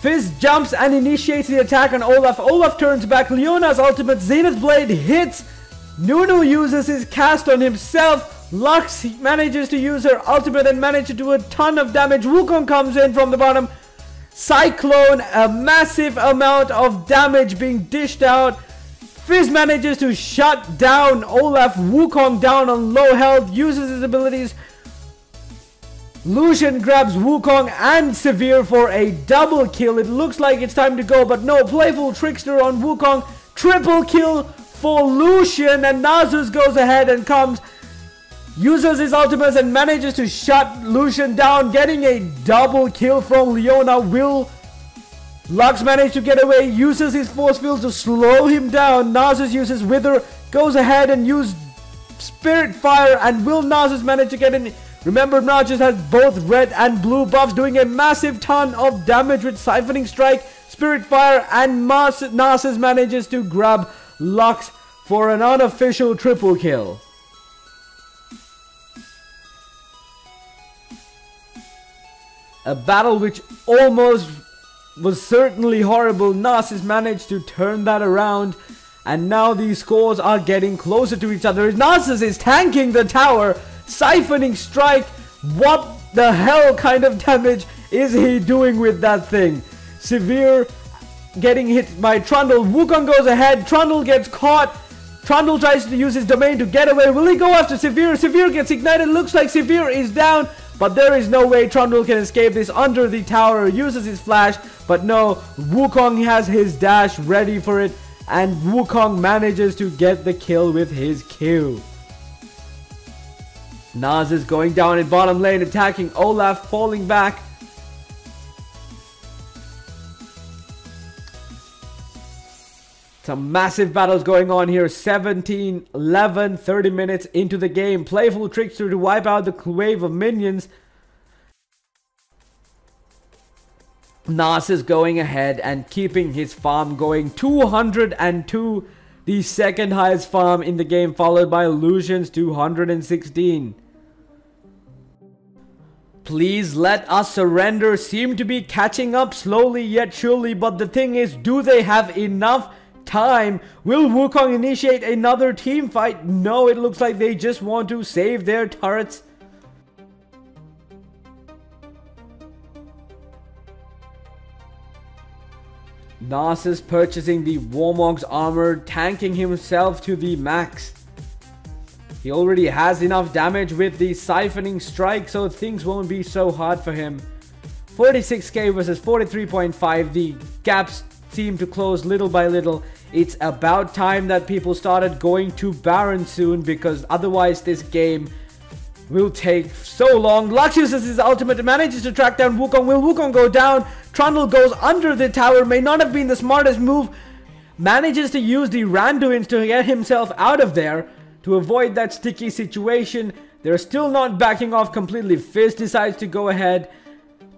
Fizz jumps and initiates the attack on Olaf. Olaf turns back. Leona's ultimate Zenith Blade hits. Nunu uses his cast on himself. Lux manages to use her ultimate and manages to do a ton of damage. Wukong comes in from the bottom. Cyclone, a massive amount of damage being dished out. Fizz manages to shut down Olaf. Wukong down on low health, uses his abilities. Lucian grabs Wukong and Severe for a double kill. It looks like it's time to go, but no. Playful Trickster on Wukong. Triple kill for Lucian, and Nasus goes ahead and comes, uses his ultimates and manages to shut Lucian down, getting a double kill from Leona. Will Lux manage to get away, uses his force field to slow him down. Nasus uses Wither, goes ahead and uses Spirit Fire, and will Nasus manage to get in? Remember, Nasus has both red and blue buffs, doing a massive ton of damage with Siphoning Strike, Spirit Fire, and Nasus manages to grab Lux for an unofficial triple kill. A battle which almost was certainly horrible. Nasus managed to turn that around, and now these scores are getting closer to each other. Nasus is tanking the tower. Siphoning Strike, what the hell kind of damage is he doing with that thing? Severe getting hit by Trundle. Wukong goes ahead. Trundle gets caught. Trundle tries to use his domain to get away. Will he go after Severe? Severe gets ignited. Looks like Severe is down, but there is no way Trundle can escape this. Under the tower, uses his flash, but no. Wukong has his dash ready for it, and Wukong manages to get the kill with his Q. Nas is going down in bottom lane, attacking Olaf, falling back. Some massive battles going on here. 17, 11, 30 minutes into the game. Playful Trickster to wipe out the wave of minions. Nas is going ahead and keeping his farm going. 202, the second highest farm in the game, followed by Lucian's 216. Please let us surrender seem to be catching up slowly yet surely, but the thing is, do they have enough time? Will Wukong initiate another team fight? No, it looks like they just want to save their turrets. Nasus purchasing the Warmog's armor, tanking himself to the max. He already has enough damage with the Siphoning Strike, so things won't be so hard for him. 46k versus 43.5. The gaps seem to close little by little. It's about time that people started going to Baron soon, because otherwise this game will take so long. Lux uses his ultimate and manages to track down Wukong. Will Wukong go down? Trundle goes under the tower. May not have been the smartest move. Manages to use the Randuins to get himself out of there to avoid that sticky situation. They're still not backing off completely. Fizz decides to go ahead.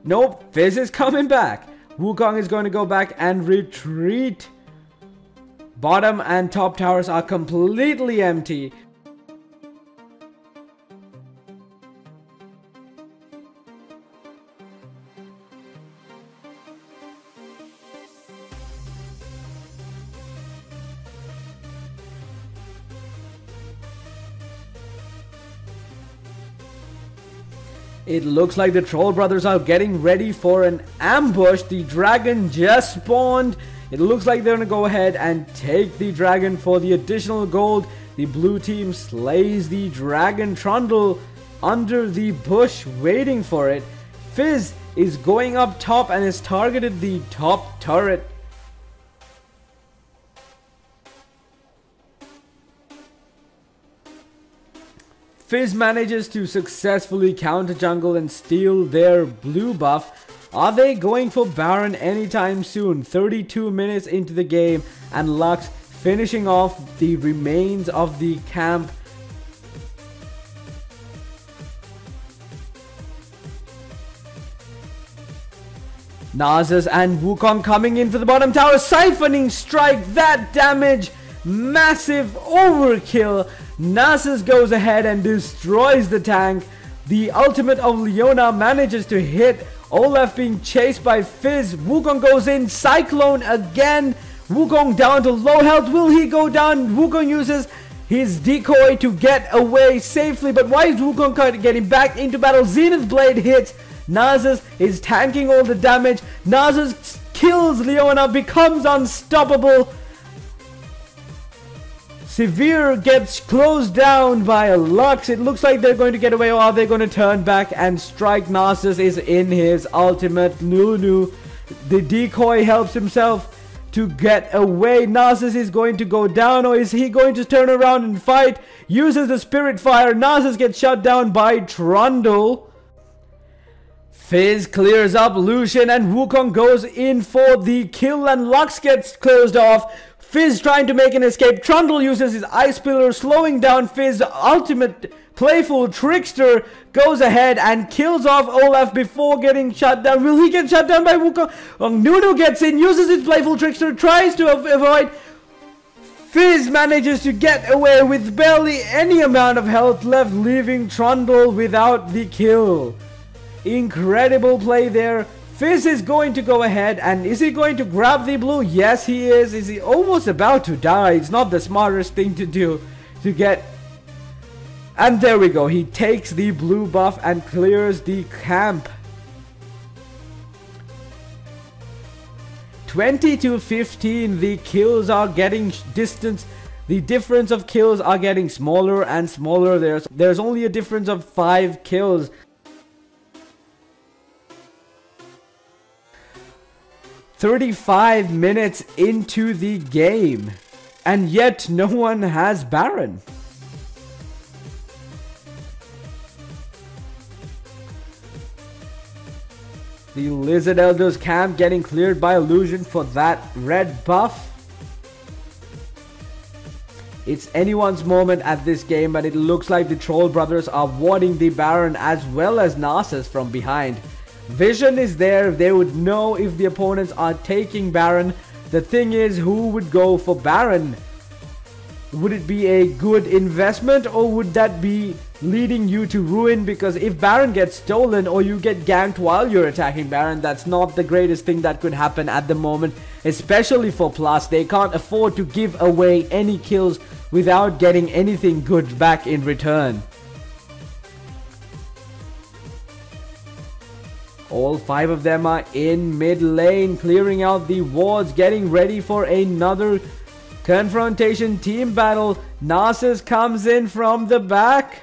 Nope, Fizz is coming back. Wukong is going to go back and retreat. Bottom and top towers are completely empty. It looks like the Troll Brothers are getting ready for an ambush. The dragon just spawned. It looks like they're going to go ahead and take the dragon for the additional gold. The blue team slays the dragon. Trundle under the bush waiting for it. Fizz is going up top and has targeted the top turret. Fizz manages to successfully counter jungle and steal their blue buff. Are they going for Baron anytime soon? 32 minutes into the game, and Lux finishing off the remains of the camp. Nasus and Wukong coming in for the bottom tower. Siphoning Strike, that damage, massive overkill. Nasus goes ahead and destroys the tank. The ultimate of Leona manages to hit. Olaf being chased by Fizz. Wukong goes in. Cyclone again. Wukong down to low health. Will he go down? Wukong uses his decoy to get away safely. But why is Wukong getting back into battle? Zenith Blade hits. Nasus is tanking all the damage. Nasus kills Leona. Becomes unstoppable. Severe gets closed down by a Lux. It looks like they're going to get away, or are they going to turn back and strike? Nasus is in his ultimate. Nunu, the decoy, helps himself to get away. Nasus is going to go down, or is he going to turn around and fight? Uses the Spirit Fire. Nasus gets shut down by Trundle. Fizz clears up Lucian and Wukong goes in for the kill, and Lux gets closed off. Fizz trying to make an escape. Trundle uses his Ice Pillar, slowing down Fizz. Ultimate playful trickster goes ahead and kills off Olaf before getting shut down. Will he get shut down by Wukong? Nunu gets in, uses his playful trickster, tries to avoid. Fizz manages to get away with barely any amount of health left, leaving Trundle without the kill. Incredible play there. Fizz is going to go ahead, and is he going to grab the blue? Yes, he is. Is he almost about to die? It's not the smartest thing to do to get. And there we go. He takes the blue buff and clears the camp. 20 to 15. The kills are getting distance. The difference of kills are getting smaller and smaller. There's only a difference of 5 kills. 35 minutes into the game, and yet no one has Baron. The Lizard Elder's camp getting cleared by Illusion for that red buff. It's anyone's moment at this game, but it looks like the Troll Brothers are warding the Baron as well as Nasus from behind. Vision is there. They would know if the opponents are taking Baron. The thing is, who would go for Baron? Would it be a good investment, or would that be leading you to ruin? Because if Baron gets stolen or you get ganked while you're attacking Baron, that's not the greatest thing that could happen at the moment. Especially for Plus. They can't afford to give away any kills without getting anything good back in return. All 5 of them are in mid lane, clearing out the wards, getting ready for another confrontation team battle. Nasus comes in from the back.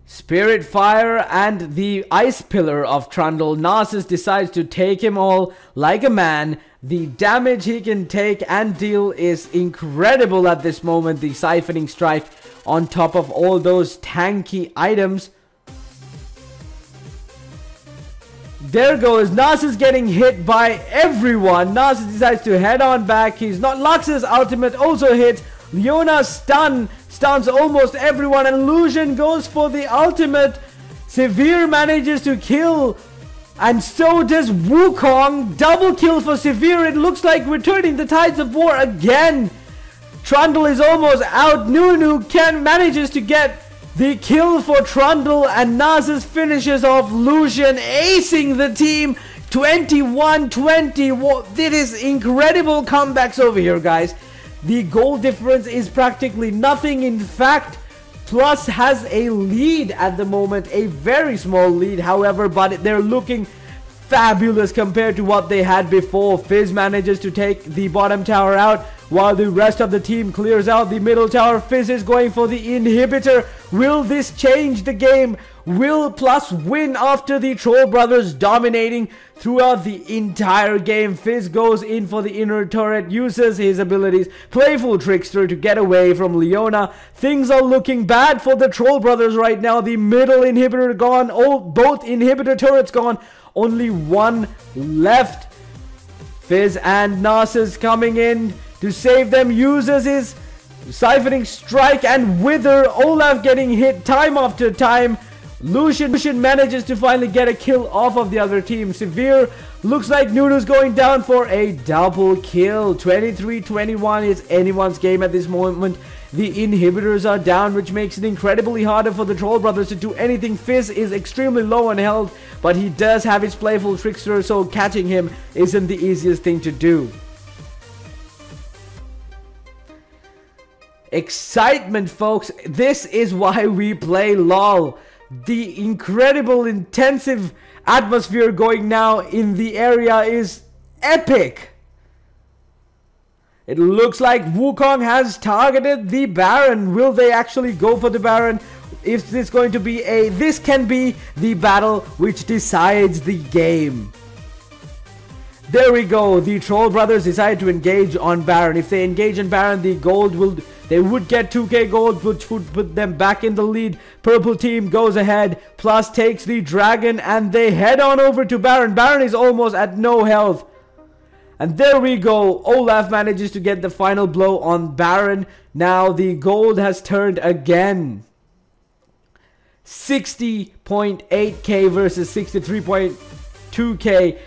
Spirit Fire and the Ice Pillar of Trundle. Nasus decides to take him all like a man. The damage he can take and deal is incredible at this moment. The Siphoning Strike on top of all those tanky items. There goes Nasus getting hit by everyone. Nasus decides to head on back. He's not. Lux's ultimate also hits. Leona stuns almost everyone, and Illusion goes for the ultimate. Severe manages to kill, and so does Wukong. Double kill for Severe. It looks like returning the tides of war again. Trundle is almost out. Nunu manages to get the kill for Trundle, and Nasus finishes off Lucian, acing the team. 21-20. It is incredible comebacks over here, guys. The goal difference is practically nothing. In fact, Plus has a lead at the moment, a very small lead, however, but they're looking fabulous compared to what they had before. Fizz manages to take the bottom tower out while the rest of the team clears out the middle tower. Fizz is going for the inhibitor. Will this change the game? Will Plus win after the Troll Brothers dominating throughout the entire game? Fizz goes in for the inner turret, uses his abilities, Playful Trickster, to get away from Leona. Things are looking bad for the Troll Brothers right now. The middle inhibitor gone, both inhibitor turrets gone, only one left. Fizz and Nasus coming in to save them, uses his Siphoning Strike and Wither. Olaf getting hit time after time. Lucian manages to finally get a kill off of the other team. Severe looks like Nunu's going down for a double kill. 23-21 is anyone's game at this moment. The inhibitors are down, which makes it incredibly harder for the Troll Brothers to do anything. Fizz is extremely low on health, but he does have his playful trickster, so catching him isn't the easiest thing to do. Excitement, folks. This is why we play LOL. The incredible intensive atmosphere going now in the area is epic. It looks like Wukong has targeted the Baron. Will they actually go for the Baron? Is this going to be this can be the battle which decides the game. There we go. The Troll Brothers decide to engage on Baron. If they engage on Baron, they would get 2k gold, which would put them back in the lead. Purple team goes ahead, plus takes the dragon, and they head on over to Baron. Baron is almost at no health. And there we go. Olaf manages to get the final blow on Baron. Now the gold has turned again. 60.8k versus 63.2k.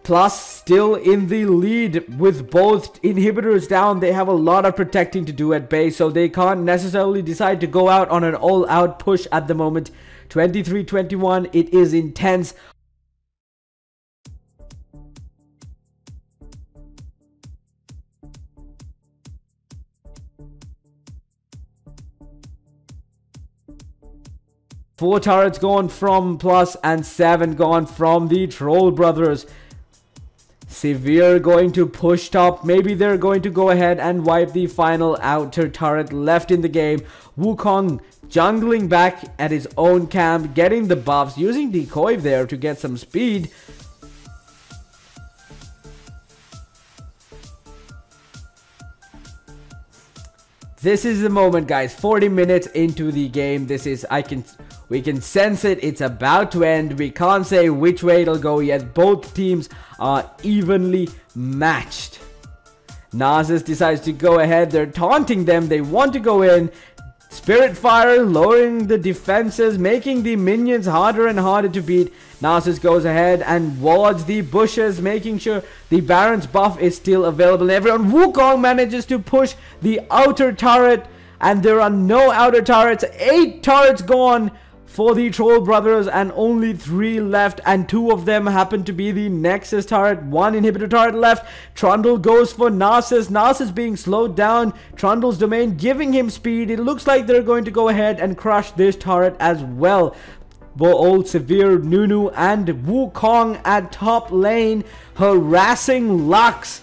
Plus still in the lead with both inhibitors down. They have a lot of protecting to do at base, so they can't necessarily decide to go out on an all-out push at the moment. 23-21, it is intense. Four turrets gone from Plus and 7 gone from the Troll Brothers. Severe going to push top. Maybe they're going to go ahead and wipe the final outer turret left in the game. Wukong jungling back at his own camp, getting the buffs, using decoy there to get some speed. This is the moment, guys. 40 minutes into the game. This is, we can sense it. It's about to end. We can't say which way it'll go yet. Both teams are evenly matched. Nasus decides to go ahead. They're taunting them. They want to go in. Spirit Fire lowering the defenses, making the minions harder and harder to beat. Nasus goes ahead and wards the bushes, making sure the Baron's buff is still available. Everyone, Wukong manages to push the outer turret, and there are no outer turrets. 8 turrets gone for the Troll Brothers and only 3 left, and 2 of them happen to be the Nexus turret. 1 inhibitor turret left. Trundle goes for Nasus. Nasus being slowed down. Trundle's domain giving him speed. It looks like they're going to go ahead and crush this turret as well. Old Severe, Nunu and Wukong at top lane harassing Lux.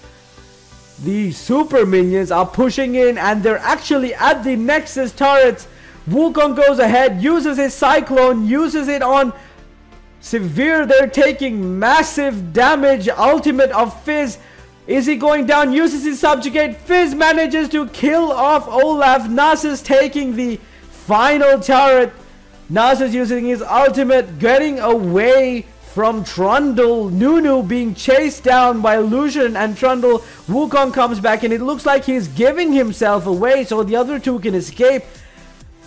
The super minions are pushing in, and they're actually at the Nexus turrets. Wukong goes ahead, uses his Cyclone, uses it on Severe. They're taking massive damage. Ultimate of Fizz. Is he going down? Uses his Subjugate. Fizz manages to kill off Olaf. Nasus taking the final turret. Nasus using his ultimate, getting away from Trundle. Nunu being chased down by Lucian and Trundle. Wukong comes back, and it looks like he's giving himself away so the other two can escape.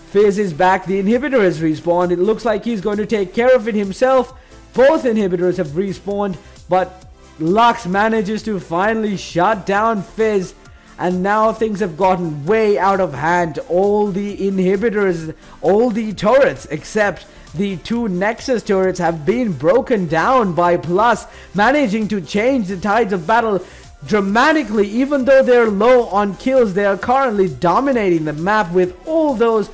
Fizz is back. The inhibitor has respawned. It looks like he's going to take care of it himself. Both inhibitors have respawned, but Lux manages to finally shut down Fizz. And now things have gotten way out of hand. All the inhibitors, all the turrets except the 2 Nexus turrets have been broken down by Plus, managing to change the tides of battle dramatically. Even though they're low on kills, they are currently dominating the map with all those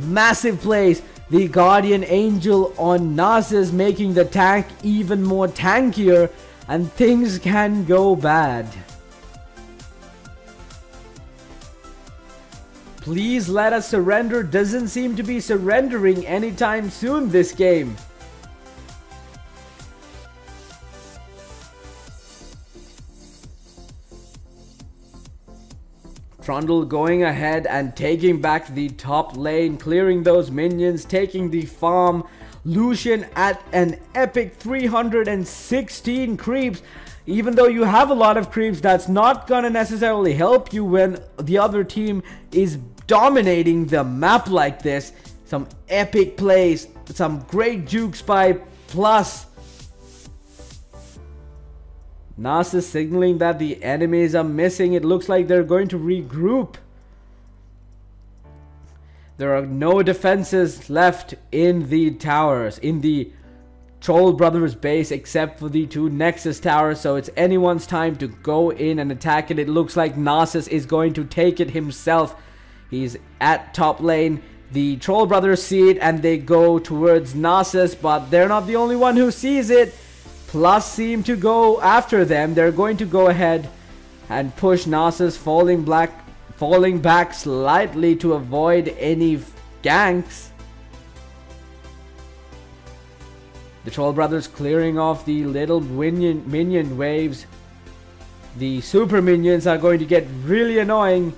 massive plays. The Guardian Angel on Nasus making the tank even more tankier, and things can go bad. Please let us surrender. Doesn't seem to be surrendering anytime soon this game. Trundle going ahead and taking back the top lane, clearing those minions, taking the farm. Lucian at an epic 316 creeps. Even though you have a lot of creeps, that's not gonna necessarily help you when the other team is dominating the map like this. Some epic plays, some great jukes by Plus. Nasus signaling that the enemies are missing. It looks like they're going to regroup. There are no defenses left in the towers, in the Troll Brothers base, except for the 2 Nexus towers. So it's anyone's time to go in and attack it. It looks like Nasus is going to take it himself. He's at top lane. The Troll Brothers see it and they go towards Nasus, but they're not the only one who sees it. Plus seem to go after them. They're going to go ahead and push Nasus, falling back slightly to avoid any ganks. The Troll Brothers clearing off the little minion waves. The super minions are going to get really annoying.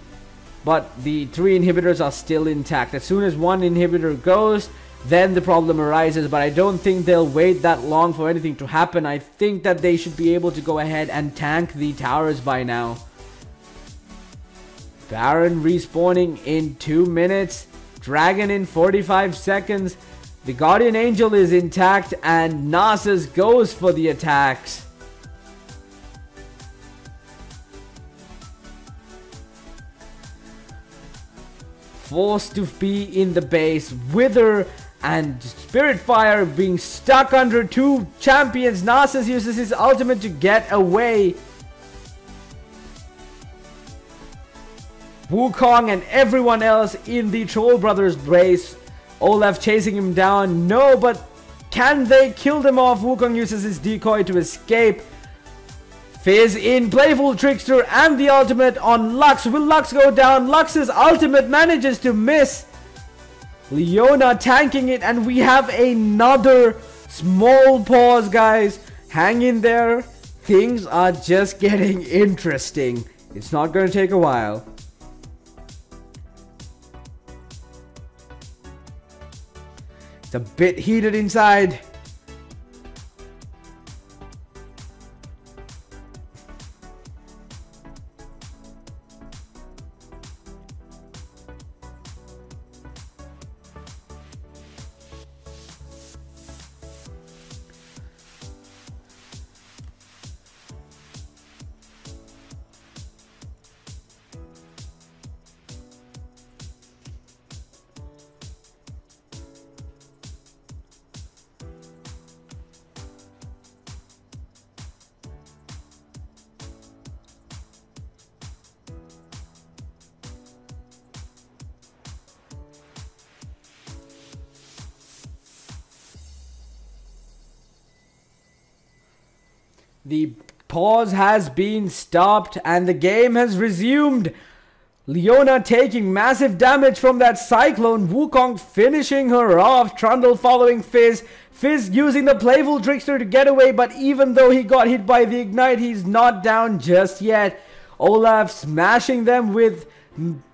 But the 3 inhibitors are still intact. As soon as 1 inhibitor goes, then the problem arises. But I don't think they'll wait that long for anything to happen. I think that they should be able to go ahead and tank the towers by now. Baron respawning in 2 minutes. Dragon in 45 seconds. The Guardian Angel is intact and Nasus goes for the attacks. Forced to be in the base. Wither and Spiritfire being stuck under 2 champions. Nasus uses his ultimate to get away. Wukong and everyone else in the Troll Brothers base. Olaf chasing him down. No, but can they kill them off? Wukong uses his decoy to escape. Fizz in, Playful Trickster and the ultimate on Lux. Will Lux go down? Lux's ultimate manages to miss. Leona tanking it and we have another small pause, guys. Hang in there. Things are just getting interesting. It's not going to take a while. It's a bit heated inside. The pause has been stopped and the game has resumed. Leona taking massive damage from that cyclone. Wukong finishing her off. Trundle following Fizz. Fizz using the Playful Trickster to get away, but even though he got hit by the Ignite, he's not down just yet. Olaf smashing them with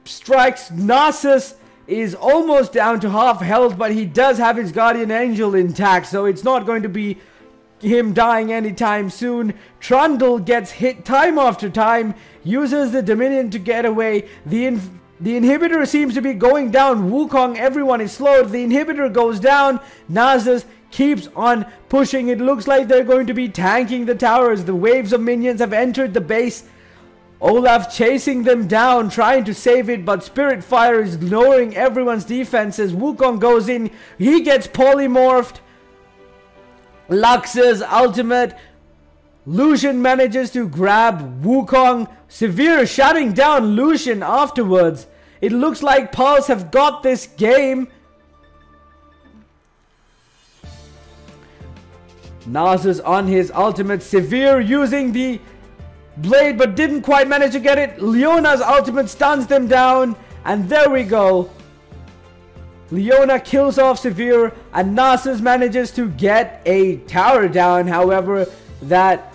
strikes. Nasus is almost down to half health, but he does have his Guardian Angel intact, so it's not going to be him dying anytime soon. Trundle gets hit time after time, uses the Dominion to get away. The inhibitor seems to be going down. Wukong, everyone is slowed. The inhibitor goes down. Nasus keeps on pushing. It looks like they're going to be tanking the towers. The waves of minions have entered the base. Olaf chasing them down, trying to save it, but Spiritfire is lowering everyone's defenses. Wukong goes in. He gets polymorphed. Lux's ultimate. Lucian manages to grab Wukong. Severe shutting down Lucian afterwards. It looks like Pulse have got this game. Nasus on his ultimate. Severe using the blade but didn't quite manage to get it. Leona's ultimate stuns them down. And there we go. Leona kills off Severe and Nasus manages to get a tower down. However, that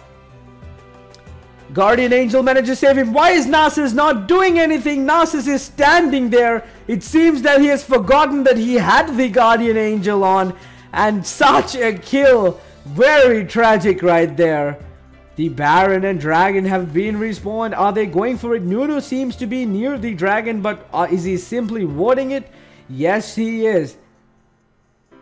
Guardian Angel manages to save him. Why is Nasus not doing anything? Nasus is standing there. It seems that he has forgotten that he had the Guardian Angel on. And such a kill. Very tragic right there. The Baron and Dragon have been respawned. Are they going for it? Nunu seems to be near the Dragon, but is he simply warding it? Yes, he is.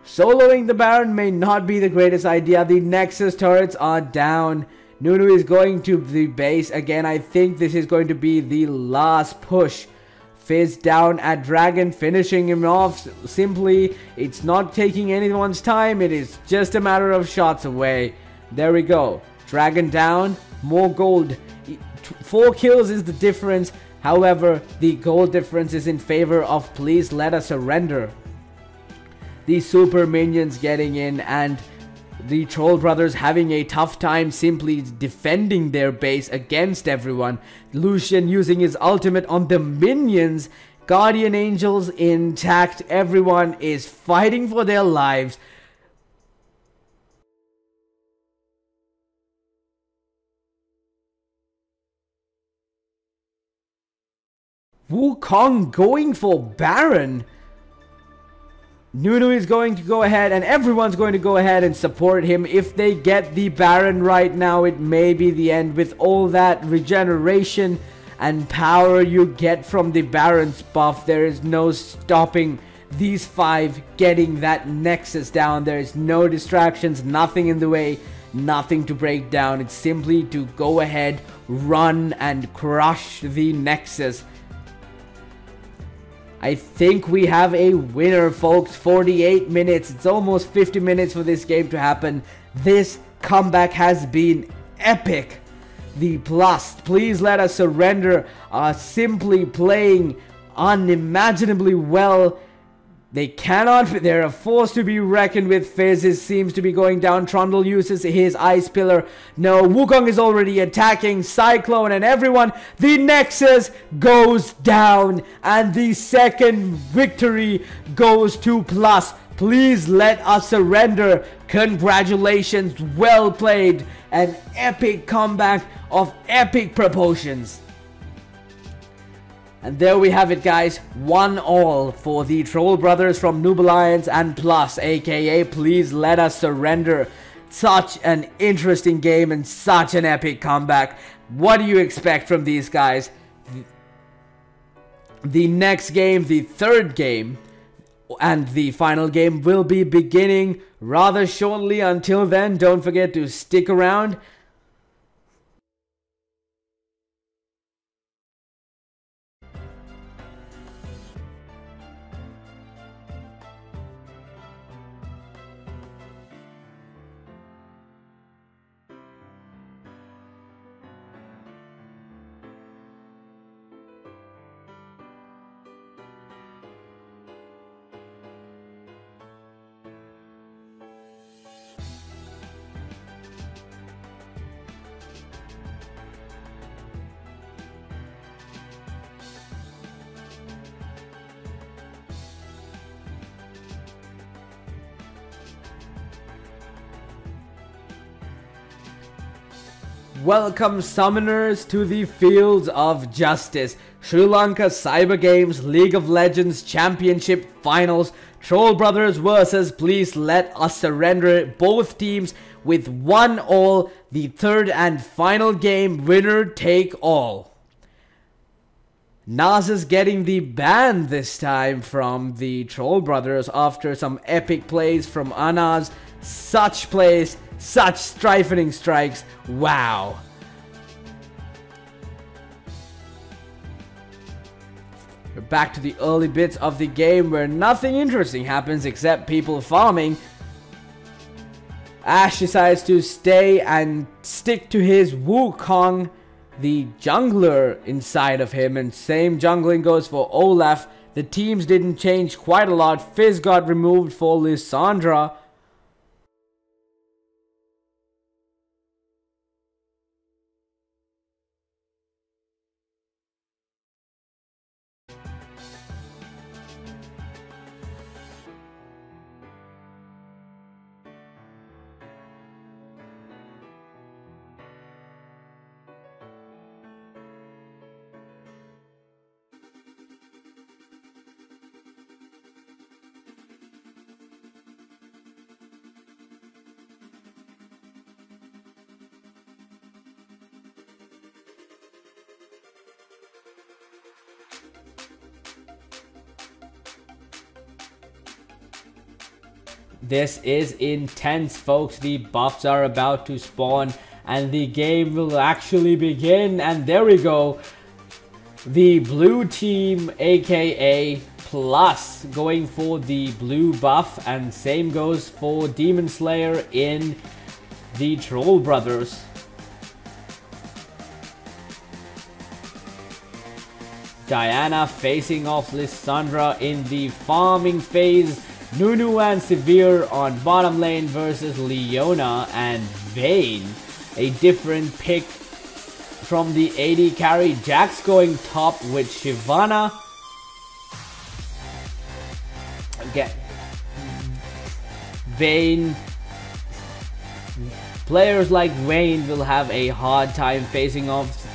Soloing the Baron may not be the greatest idea. The Nexus turrets are down. Nunu is going to the base again. I think this is going to be the last push. Fizz down at Dragon, finishing him off simply. It's not taking anyone's time. It is just a matter of shots away. There we go. Dragon down. More gold. 4 kills is the difference. However, the gold difference is in favor of Please Let Us Surrender. The super minions getting in and the Troll Brothers having a tough time simply defending their base against everyone. Lucian using his ultimate on the minions. Guardian Angels intact. Everyone is fighting for their lives. Wukong going for Baron. Nunu is going to go ahead and everyone's going to go ahead and support him. If they get the Baron right now, it may be the end. With all that regeneration and power you get from the Baron's buff, there is no stopping these 5 getting that Nexus down. There is no distractions, nothing in the way, nothing to break down. It's simply to go ahead, run and crush the Nexus. I think we have a winner, folks. 48 minutes. It's almost 50 minutes for this game to happen. This comeback has been epic. The Plus, Please Let Us Surrender, are simply playing unimaginably well. They're a force to be reckoned with. Fizz seems to be going down. Trundle uses his Ice Pillar. No, Wukong is already attacking. Cyclone and everyone. The Nexus goes down. And the second victory goes to Plus. Please Let Us Surrender. Congratulations. Well played. An epic comeback of epic proportions. And there we have it, guys. 1-all for the Troll Brothers from Noob Alliance and Plus, aka Please Let Us Surrender. Such an interesting game and such an epic comeback. What do you expect from these guys? The next game, the third game, and the final game will be beginning rather shortly. Until then, don't forget to stick around. Welcome summoners to the fields of justice. Sri Lanka Cyber Games League of Legends Championship Finals. Troll Brothers versus Please Let Us Surrender. Both teams with 1-all. The third and final game, winner take all. Nas is getting the ban this time from the Troll Brothers after some epic plays from Anas. Such plays, such strifing strikes. Wow. We're back to the early bits of the game where nothing interesting happens except people farming. Ash decides to stay and stick to his Wukong, the jungler inside of him, and same jungling goes for Olaf. The teams didn't change quite a lot. Fizz got removed for Lissandra. This is intense, folks. The buffs are about to spawn and the game will actually begin. And there we go. The blue team, aka Plus, going for the blue buff, and same goes for Demon Slayer in the Troll Brothers. Diana facing off Lissandra in the farming phase. Nunu and Severe on bottom lane versus Leona and Vayne. A different pick from the AD carry. Jax going top with Shyvana. Again, Vayne. Players like Vayne will have a hard time facing off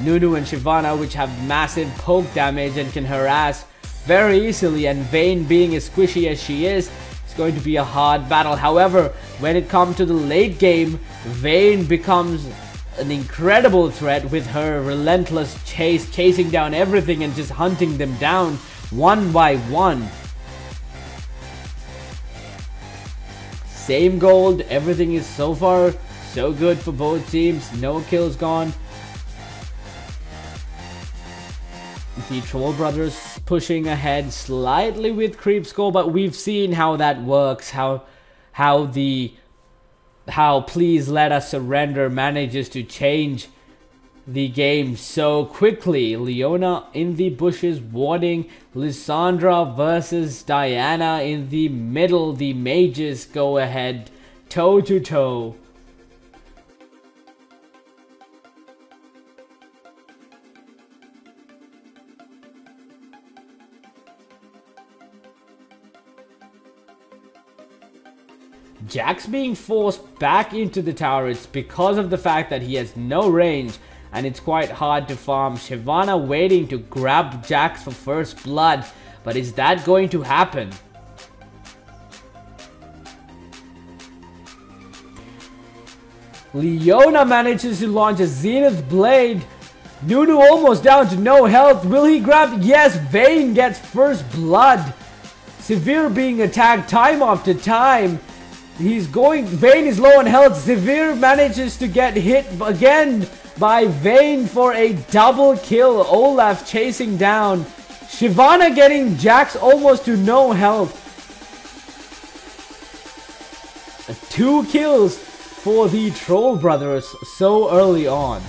Nunu and Shyvana, which have massive poke damage and can harass very easily, and Vayne, being as squishy as she is, it's going to be a hard battle. However, when it comes to the late game, Vayne becomes an incredible threat with her relentless chase, chasing down everything and just hunting them down one by one. Same gold, everything is so far so good for both teams. No kills gone. The Troll Brothers pushing ahead slightly with creep score, but we've seen how that works, how Please Let Us Surrender manages to change the game so quickly. Leona in the bushes warding. Lissandra versus Diana in the middle. The mages go ahead toe to toe. Jax being forced back into the tower. It's because of the fact that he has no range and it's quite hard to farm. Shyvana waiting to grab Jax for first blood, but is that going to happen? Leona manages to launch a Zenith Blade. Nunu almost down to no health. Will he grab? Yes, Vayne gets first blood. Severe being attacked time after time. Vayne is low on health. Severe manages to get hit again by Vayne for a double kill. Olaf chasing down. Shyvana getting Jax almost to no health. 2 kills for the Troll Brothers so early on.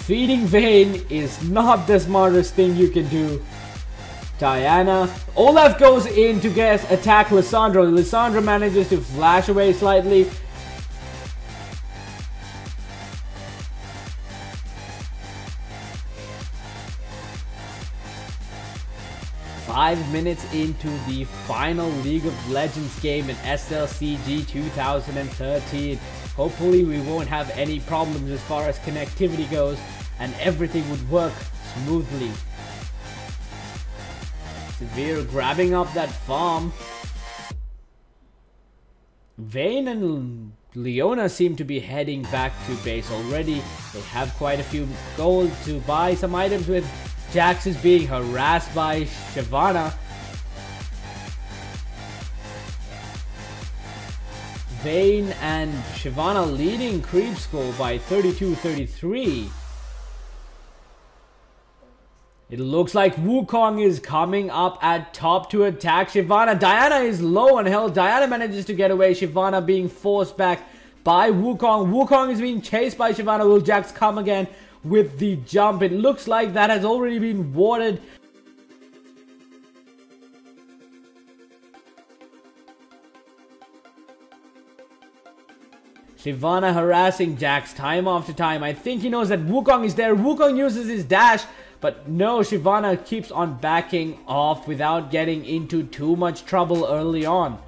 Feeding Vayne is not the smartest thing you can do. Diana. Olaf goes in to attack Lissandra. Lissandra manages to flash away slightly. Five minutes into the final League of Legends game in SLCG 2013. Hopefully we won't have any problems as far as connectivity goes and everything would work smoothly. Severe grabbing up that farm. Vayne and Leona seem to be heading back to base already. They have quite a few gold to buy some items with. Jax is being harassed by Shyvana. Vayne and Shyvana leading creep score by 32-33. It looks like Wukong is coming up at top to attack Shyvana. Diana is low on health. Diana manages to get away. Shyvana being forced back by Wukong. Wukong is being chased by Shyvana. Will Jax come again with the jump? It looks like that has already been warded. Shyvana harassing Jax time after time. I think he knows that Wukong is there. Wukong uses his dash, but no, Shyvana keeps on backing off without getting into too much trouble early on.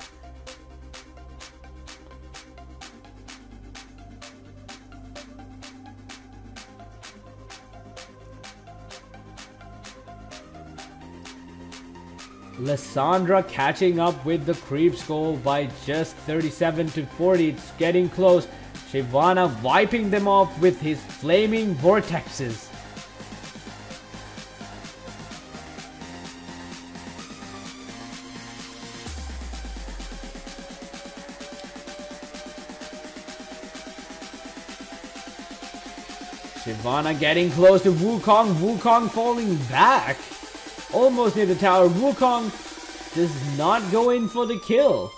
Lissandra catching up with the creep score by just 37-40. It's getting close. Shyvana wiping them off with his flaming vortexes. Shyvana getting close to Wukong. Wukong falling back. Almost near the tower. Wukong does not go in for the kill.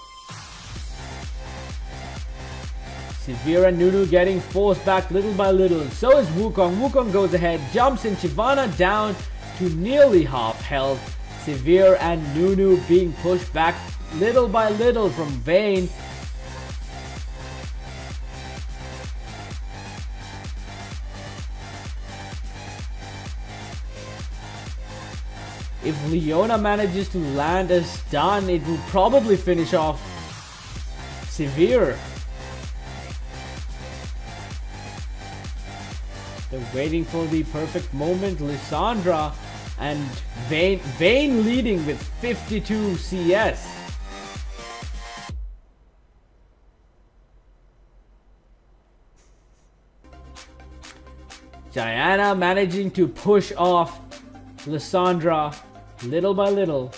Severe and Nunu getting forced back little by little. So is Wukong. Wukong goes ahead, jumps in. Shyvana down to nearly half health. Severe and Nunu being pushed back little by little from Vayne. If Leona manages to land a stun, it will probably finish off Severe. They're waiting for the perfect moment. Lissandra and Vayne leading with 52 CS. Diana managing to push off Lissandra little by little.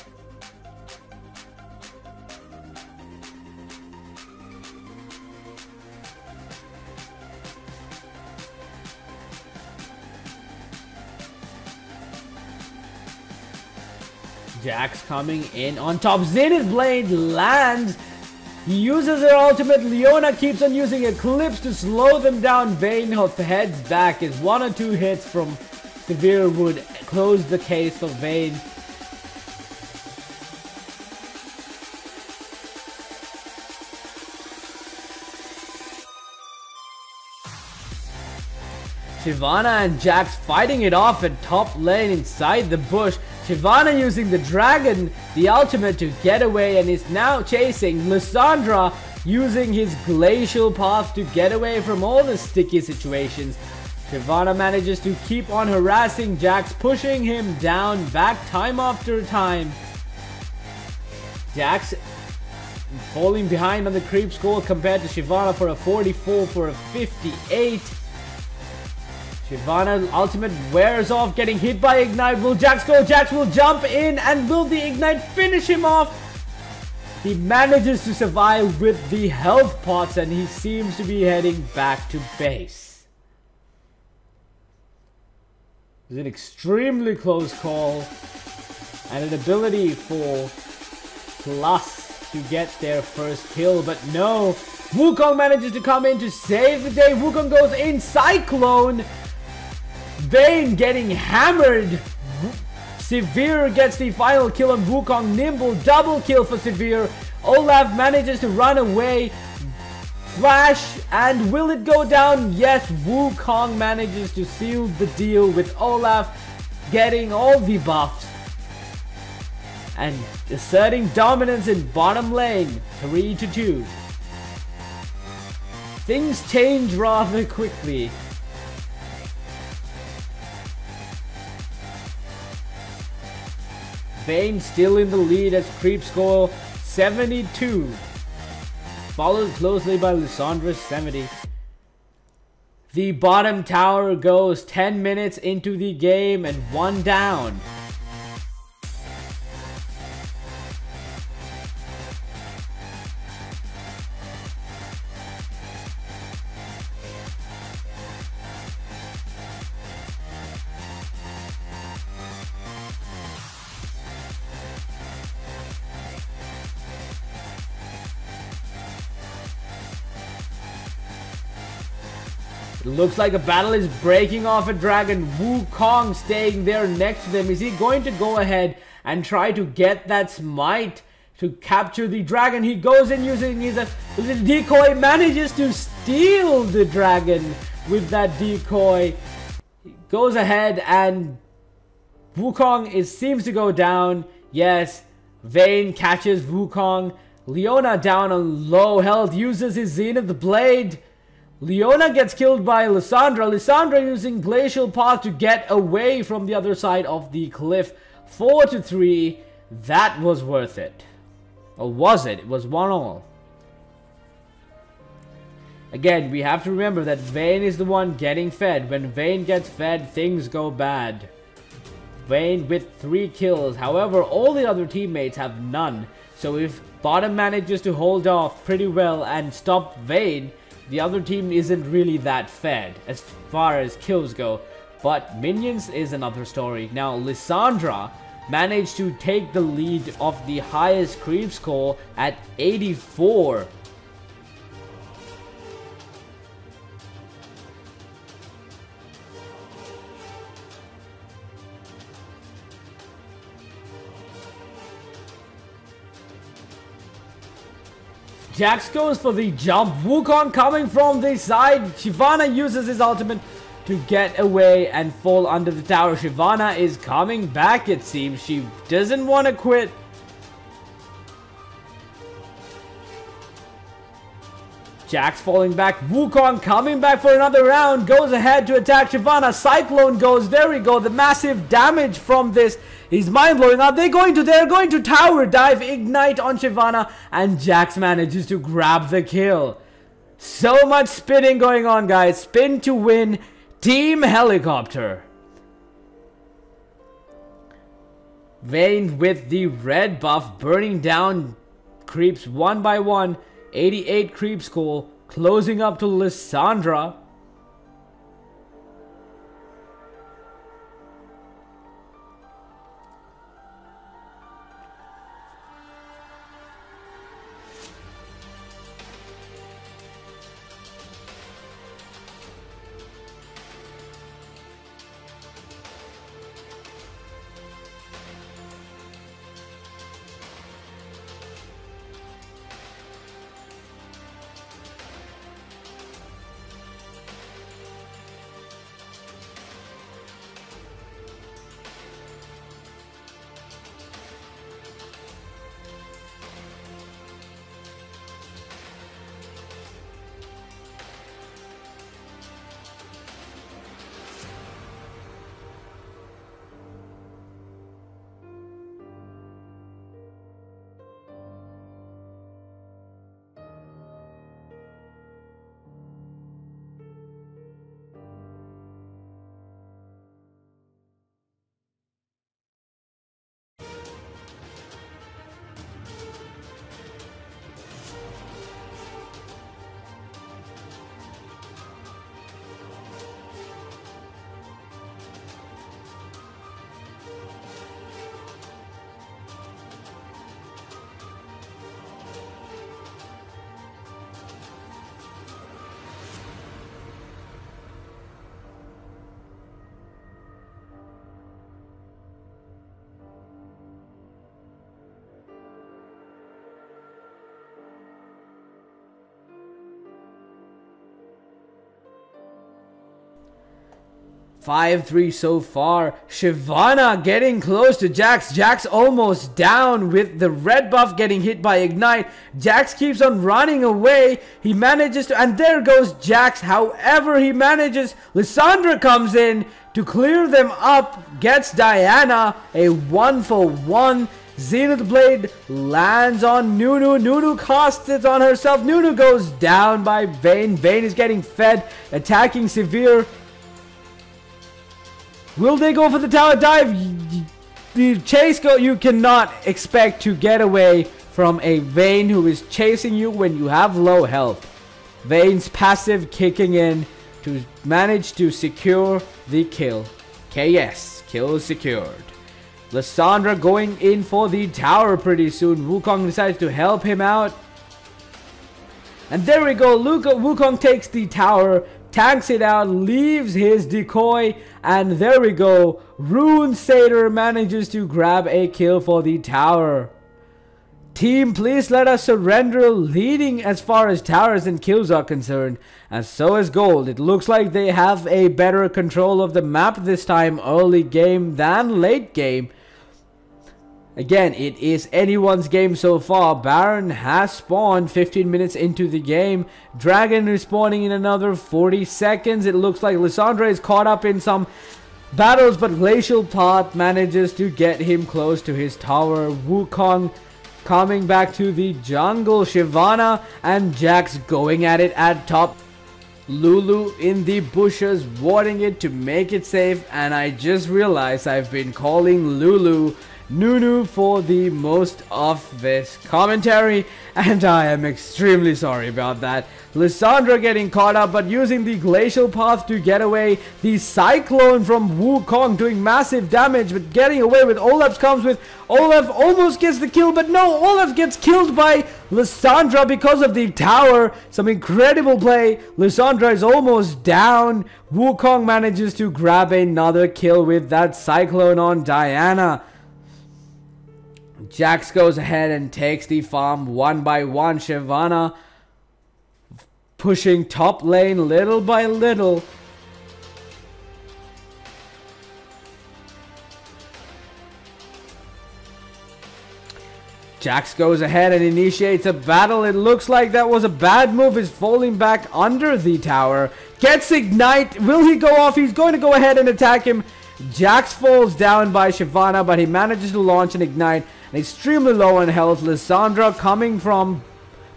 Jax coming in on top. Zenith Blade lands. He uses her ultimate. Leona keeps on using Eclipse to slow them down. Vayne heads back as 1 or 2 hits from Severe would close the case for Vayne. Shyvana and Jax fighting it off at top lane inside the bush. Shyvana using the dragon, the ultimate, to get away and is now chasing. Lissandra using his glacial path to get away from all the sticky situations. Shyvana manages to keep on harassing Jax, pushing him down back time after time. Jax falling behind on the creep score compared to Shyvana for a 44 for a 58. Shyvana ultimate wears off, getting hit by Ignite. Will Jax go? Jax will jump in, and will the Ignite finish him off? He manages to survive with the health pots, and he seems to be heading back to base. It's an extremely close call, and an ability for Plus to get their first kill, but no. Wukong manages to come in to save the day. Wukong goes in, Cyclone. Vayne getting hammered. Severe gets the final kill on Wukong. Nimble double kill for Severe. Olaf manages to run away. Flash, and will it go down? Yes, Wukong manages to seal the deal with Olaf getting all the buffs and asserting dominance in bottom lane. 3-2. Things change rather quickly. Vayne still in the lead as creep score 72. Followed closely by Lissandra 70. The bottom tower goes 10 minutes into the game and 1 down. It looks like a battle is breaking off at Dragon. Wukong staying there next to them. Is he going to go ahead and try to get that smite to capture the dragon? He goes in using his decoy, manages to steal the dragon with that decoy. He goes ahead and Wukong seems to go down. Yes, Vayne catches Wukong. Leona down on low health, uses his Zenith Blade. Leona gets killed by Lissandra. Lissandra using Glacial Path to get away from the other side of the cliff. 4-3. That was worth it. Or was it? It was 1-1. Again, we have to remember that Vayne is the one getting fed. When Vayne gets fed, things go bad. Vayne with 3 kills. However, all the other teammates have none. So if bottom manages to hold off pretty well and stop Vayne, the other team isn't really that fed as far as kills go. But minions is another story. Now, Lissandra managed to take the lead of the highest creep score at 84. Jax goes for the jump. Wukong coming from the side. Shyvana uses his ultimate to get away and fall under the tower. Shyvana is coming back, it seems. She doesn't want to quit. Jax falling back. Wukong coming back for another round. Goes ahead to attack Shyvana. Cyclone goes. There we go. The massive damage from this is mind-blowing. Are they going to? They're going to tower dive. Ignite on Shyvana. And Jax manages to grab the kill. So much spinning going on, guys. Spin to win. Team Helicopter. Vayne with the red buff. Burning down creeps one by one. 88 creep score, closing up to Lissandra. Five-3 so far. Shyvana getting close to Jax. Jax almost down with the red buff getting hit by Ignite. Jax keeps on running away. He manages to... And there goes Jax. However, he manages... Lissandra comes in to clear them up. Gets Diana. A 1-for-1. Zenith Blade lands on Nunu. Nunu casts it on herself. Nunu goes down by Vayne. Vayne is getting fed. Attacking Severe. Will they go for the tower dive? The chase go. You cannot expect to get away from a Vayne who is chasing you when you have low health. Vayne's passive kicking in to manage to secure the kill. KS, kill secured. Lissandra going in for the tower pretty soon. Wukong decides to help him out. And there we go. Wukong takes the tower. Tanks it out, leaves his decoy, and there we go. Rune Satyr manages to grab a kill for the tower. Team, please let us surrender, leading as far as towers and kills are concerned. And so is Gold. It looks like they have a better control of the map this time, early game than late game. Again, it is anyone's game so far. Baron has spawned 15 minutes into the game. Dragon is spawning in another 40 seconds. It looks like Lissandra is caught up in some battles, but Glacial Path manages to get him close to his tower. Wukong coming back to the jungle. Shyvana and Jax going at it at top. Lulu in the bushes warding it to make it safe, and I just realized I've been calling Lulu Nunu for the most of this commentary, and I am extremely sorry about that. Lissandra getting caught up, but using the glacial path to get away. The cyclone from Wukong doing massive damage, but getting away with Olaf comes with. Olaf almost gets the kill, but no, Olaf gets killed by Lissandra because of the tower. Some incredible play. Lissandra is almost down. Wukong manages to grab another kill with that cyclone on Diana. Jax goes ahead and takes the farm one by one. Shyvana pushing top lane little by little. Jax goes ahead and initiates a battle. It looks like that was a bad move. He's falling back under the tower. Gets Ignite. Will he go off? He's going to go ahead and attack him. Jax falls down by Shyvana, but he manages to launch an Ignite. And extremely low on health. Lissandra coming from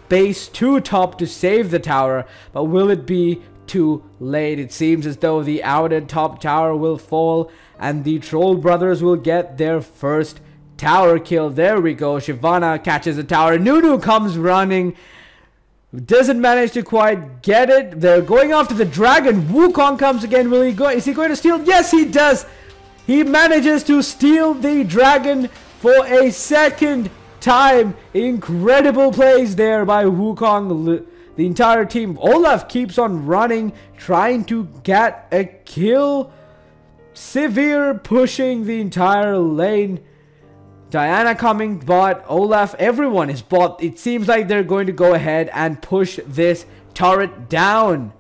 base to top to save the tower. But will it be too late? It seems as though the outer top tower will fall. And the Troll Brothers will get their first tower kill. There we go. Shyvana catches the tower. Nunu comes running. Doesn't manage to quite get it. They're going after the dragon. Wukong comes again. Will he go? Is he going to steal? Yes, he does. He manages to steal the dragon for a second time. Incredible plays there by Wukong. The entire team. Olaf keeps on running, trying to get a kill. Severe pushing the entire lane. Diana coming bot. Olaf, everyone is bot. It seems like they're going to go ahead and push this turret down.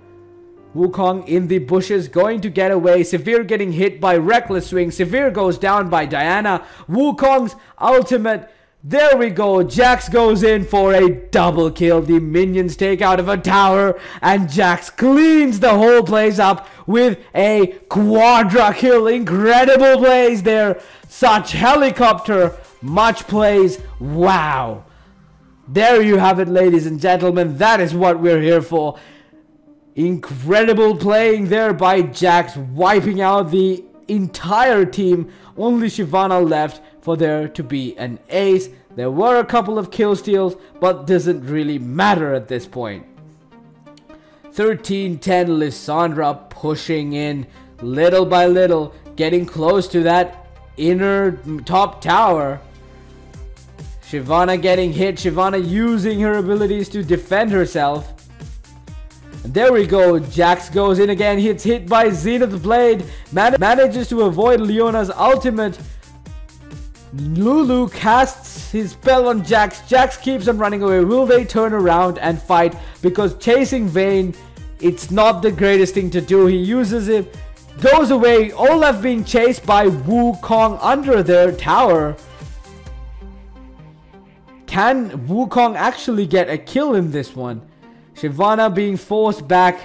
Wukong in the bushes, going to get away. Severe getting hit by Reckless Swing. Severe goes down by Diana. Wukong's ultimate. There we go. Jax goes in for a double kill. The minions take out of a tower, and Jax cleans the whole place up with a quadra kill. Incredible plays there. Such helicopter, much plays. Wow. There you have it, ladies and gentlemen. That is what we're here for. Incredible playing there by Jax, wiping out the entire team. Only Shyvana left for there to be an ace. There were a couple of kill steals, but doesn't really matter at this point. 13-10, Lissandra pushing in little by little, getting close to that inner top tower. Shyvana getting hit. Shyvana using her abilities to defend herself. There we go. Jax goes in again. It's hit by Zenith Blade. Manages to avoid Leona's ultimate. Lulu casts his spell on Jax. Jax keeps on running away. Will they turn around and fight? Because chasing Vayne, it's not the greatest thing to do. He uses it. Goes away. Olaf being chased by Wukong under their tower. Can Wukong actually get a kill in this one? Shyvana being forced back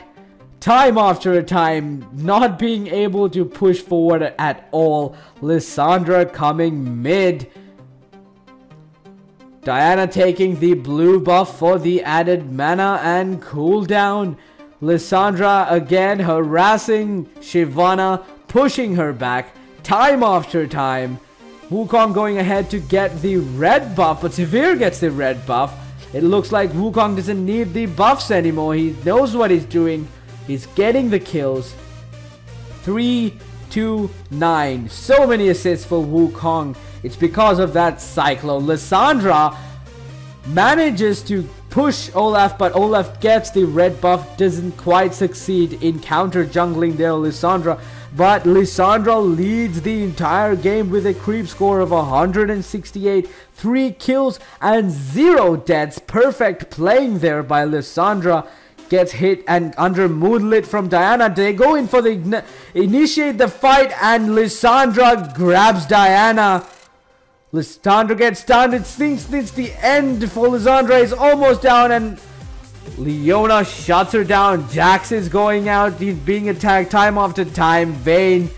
time after time, not being able to push forward at all. Lissandra coming mid. Diana taking the blue buff for the added mana and cooldown. Lissandra again harassing Shyvana, pushing her back time after time. Wukong going ahead to get the red buff, but Severe gets the red buff. It looks like Wukong doesn't need the buffs anymore. He knows what he's doing. He's getting the kills. 3-2-9. So many assists for Wukong. It's because of that Cyclone. Lissandra manages to push Olaf, but Olaf gets the red buff. Doesn't quite succeed in counter jungling there, Lissandra. But Lissandra leads the entire game with a creep score of 168, 3 kills and 0 deaths. Perfect playing there by Lissandra. Gets hit and under Moonlit from Diana. They go in for the initiate the fight, and Lissandra grabs Diana. Lissandra gets stunned. It thinks it's the end for Lissandra. He's almost down, and Leona shuts her down. Jax is going out. He's being attacked time after time. Vayne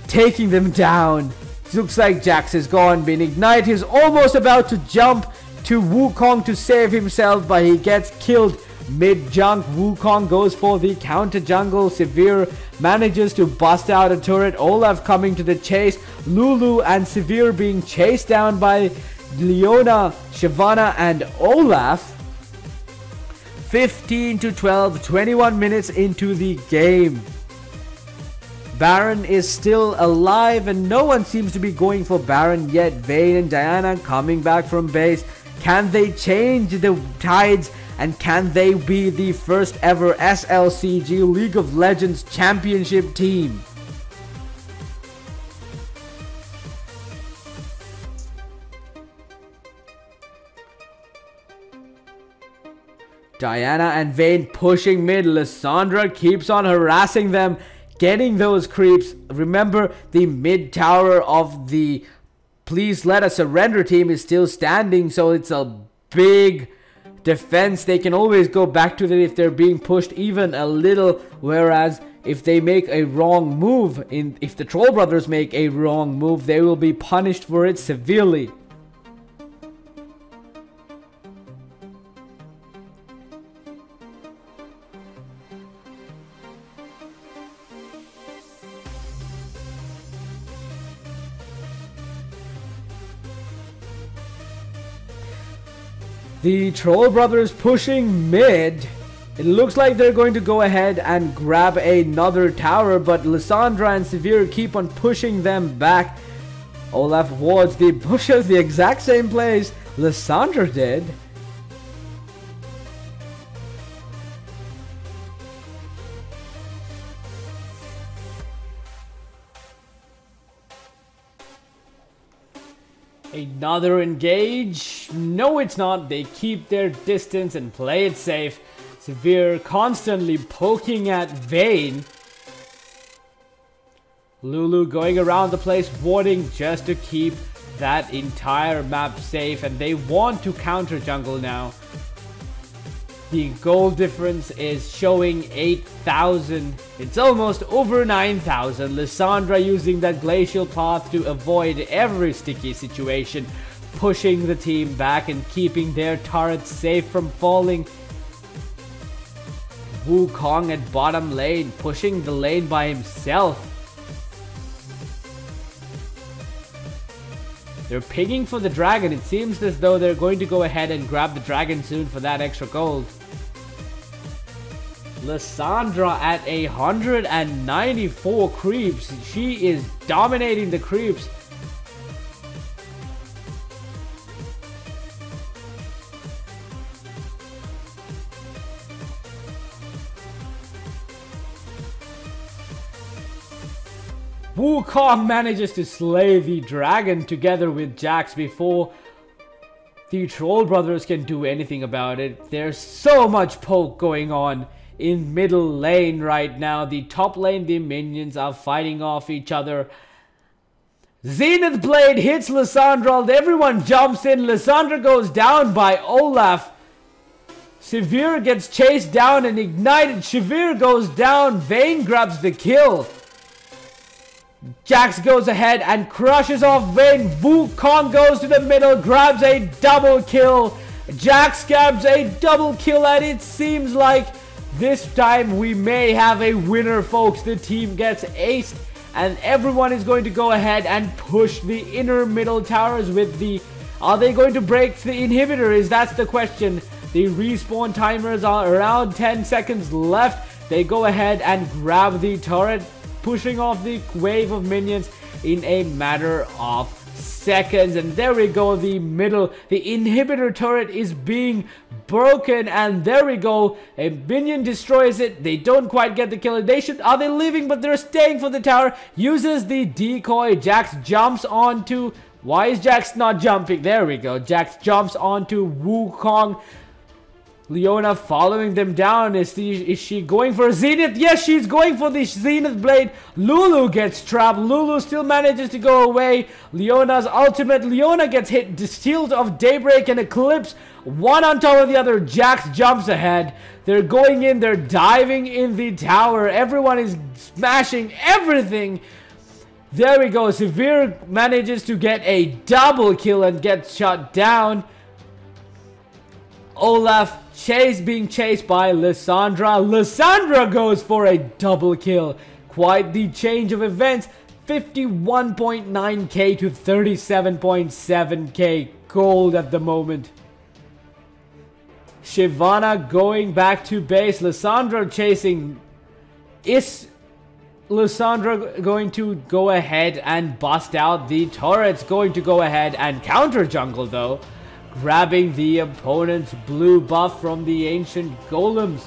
taking them down. Looks like Jax is gone. Being ignited. He's almost about to jump to Wukong to save himself, but he gets killed mid-junk. Wukong goes for the counter jungle. Severe manages to bust out a turret. Olaf coming to the chase. Lulu and Severe being chased down by Leona, Shyvana and Olaf. 15 to 12, 21 minutes into the game. Baron is still alive and no one seems to be going for Baron yet. Vayne and Diana coming back from base. Can they change the tides and can they be the first ever SLCG League of Legends championship team? Diana and Vayne pushing mid. Lissandra keeps on harassing them, getting those creeps. Remember, the mid tower of the Please Let Us Surrender team is still standing, so it's a big defense. They can always go back to that if they're being pushed even a little, whereas if they make a wrong move, if the Troll Brothers make a wrong move, they will be punished for it severely. The Troll Brothers pushing mid. It looks like they're going to go ahead and grab another tower, but Lissandra and Severe keep on pushing them back. Olaf wards the bushes, the exact same place Lissandra did. Another engage. No, it's not. They keep their distance and play it safe. Severe constantly poking at Vayne. Lulu going around the place warding just to keep that entire map safe, and they want to counter jungle now. The goal difference is showing 8,000. It's almost over 9,000. Lissandra using that glacial path to avoid every sticky situation, pushing the team back and keeping their turrets safe from falling. Wukong at bottom lane, pushing the lane by himself. They're pinging for the dragon. It seems as though they're going to go ahead and grab the dragon soon for that extra gold. Lissandra at 194 creeps. She is dominating the creeps. Wukong manages to slay the dragon together with Jax before the Troll Brothers can do anything about it. There's so much poke going on in middle lane right now. The top lane, the minions are fighting off each other. Zenith Blade hits Lissandra. Everyone jumps in. Lissandra goes down by Olaf. Severe gets chased down and ignited. Severe goes down. Vayne grabs the kill. Jax goes ahead and crushes off Vayne. Wukong goes to the middle, grabs a double kill. Jax grabs a double kill, and it seems like this time we may have a winner, folks. The team gets aced, and everyone is going to go ahead and push the inner middle towers with the... Are they going to break the inhibitor? That's the question. The respawn timers are around 10 seconds left. They go ahead and grab the turret, pushing off the wave of minions in a matter of seconds. And there we go, the inhibitor turret is being broken, and there we go, a minion destroys it. They don't quite get the kill. Are they leaving? But they're staying for the tower. Uses the decoy. Jax jumps onto... Why is Jax not jumping? There we go. Jax jumps onto Wukong. Leona following them down. Is she going for a Zenith? Yes, she's going for the Zenith Blade. Lulu gets trapped. Lulu still manages to go away. Leona's ultimate. Leona gets hit. Shield of Daybreak and Eclipse. One on top of the other. Jax jumps ahead. They're going in. They're diving in the tower. Everyone is smashing everything. There we go. Severe manages to get a double kill and gets shot down. Olaf being chased by Lissandra. Lissandra goes for a double kill. Quite the change of events. 51.9k to 37.7k gold at the moment. Shyvana going back to base. Lissandra chasing. Is Lissandra going to go ahead and bust out the turrets? Going to go ahead and counter jungle though. Grabbing the opponent's blue buff from the ancient golems.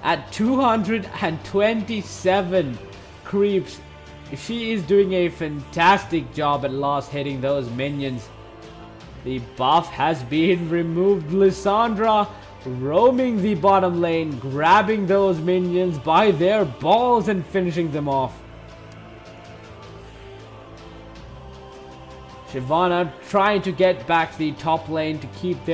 At 227 creeps. She is doing a fantastic job at last hitting those minions. The buff has been removed. Lissandra roaming the bottom lane, grabbing those minions by their balls and finishing them off. Shyvana trying to get back the top lane to keep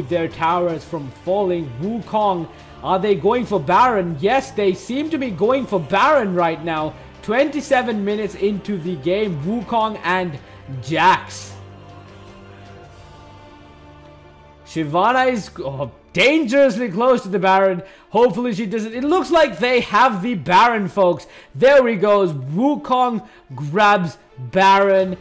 their towers from falling. Wukong, are they going for Baron? Yes, they seem to be going for Baron right now. 27 minutes into the game, Wukong and Jax. Shyvana is dangerously close to the Baron. Hopefully she doesn't. It looks like they have the Baron, folks. There he goes. Wukong grabs Baron.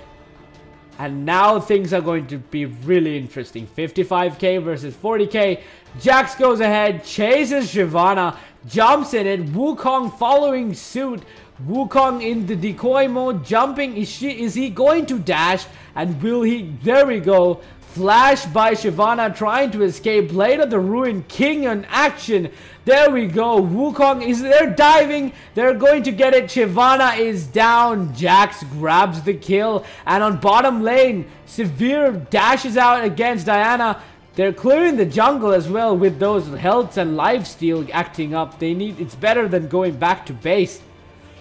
And now things are going to be really interesting. 55k versus 40k. Jax goes ahead, chases Shyvana, jumps in it. Wukong following suit. Wukong in the decoy mode, jumping. Is he going to dash? And will he? There we go. Flash by Shyvana trying to escape. Blade of the Ruined King in action. There we go. Wukong is there diving. They're going to get it. Shyvana is down. Jax grabs the kill. And on bottom lane, Severe dashes out against Diana. They're clearing the jungle as well with those healths and lifesteal acting up. It's better than going back to base.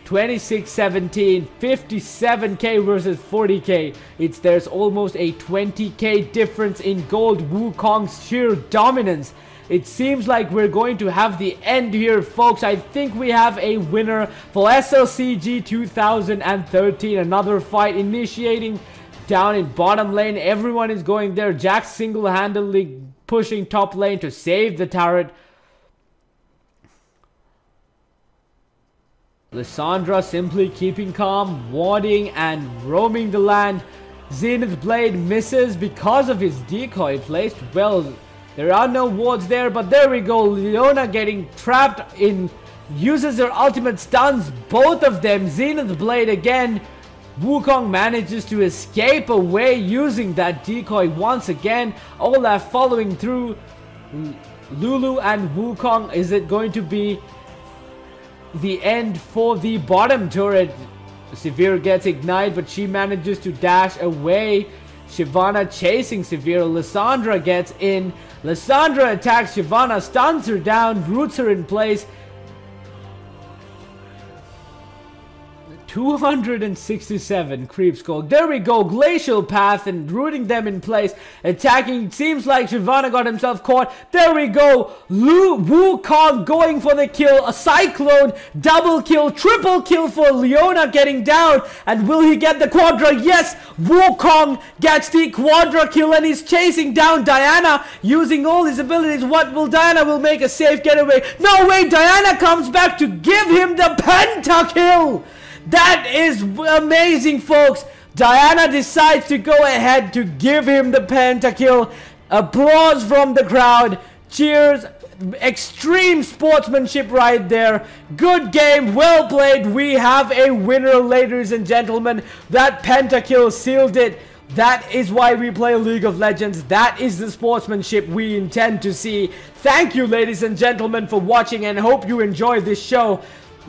26-17, 57k versus 40k. There's almost a 20k difference in gold. Wukong's sheer dominance. It seems like we're going to have the end here, folks. I think we have a winner for SLCG 2013. Another fight initiating down in bottom lane. Everyone is going there. Jax single-handedly pushing top lane to save the turret. Lissandra simply keeping calm, warding and roaming the land. Zenith Blade misses because of his decoy placed. Well, there are no wards there, but there we go. Leona getting trapped in, uses her ultimate, stuns both of them. Zenith Blade again. Wukong manages to escape away using that decoy once again. Olaf following through. Lulu and Wukong, is it going to be the end for the bottom turret? Severe gets ignited, but she manages to dash away. Shyvana chasing Severe. Lissandra gets in. Lissandra attacks Shyvana, stuns her down, roots her in place. 267 creeps gold. There we go. Glacial Path and rooting them in place. Attacking. Seems like Shyvana got himself caught. There we go. Wukong going for the kill. A Cyclone. Double kill. Triple kill for Leona getting down. And will he get the quadra? Yes. Wukong gets the quadra kill and he's chasing down Diana using all his abilities. What will Diana will make a safe getaway? No way. Diana comes back to give him the pentakill. That is amazing, folks. Diana decides to go ahead to give him the pentakill. Applause from the crowd. Cheers. Extreme sportsmanship right there. Good game. Well played. We have a winner, ladies and gentlemen. That pentakill sealed it. That is why we play League of Legends. That is the sportsmanship we intend to see. Thank you, ladies and gentlemen, for watching and hope you enjoyed this show.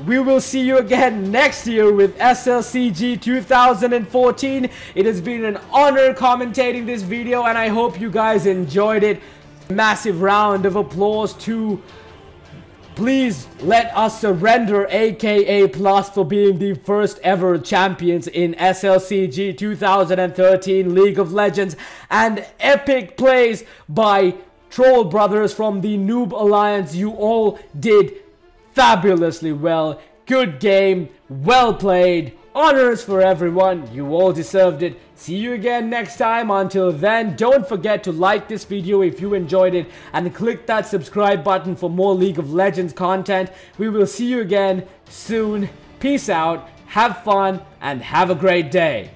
We will see you again next year with SLCG 2014. It has been an honor commentating this video and I hope you guys enjoyed it. Massive round of applause to Please Let Us Surrender, aka Plus, for being the first ever champions in SLCG 2013 League of Legends, and epic plays by Troll Brothers from the Noob Alliance. You all did fabulously well. Good game, well played. Honors for everyone. You all deserved it. See you again next time. Until then, don't forget to like this video if you enjoyed it and click that subscribe button for more League of Legends content. We will see you again soon. Peace out, have fun, and have a great day.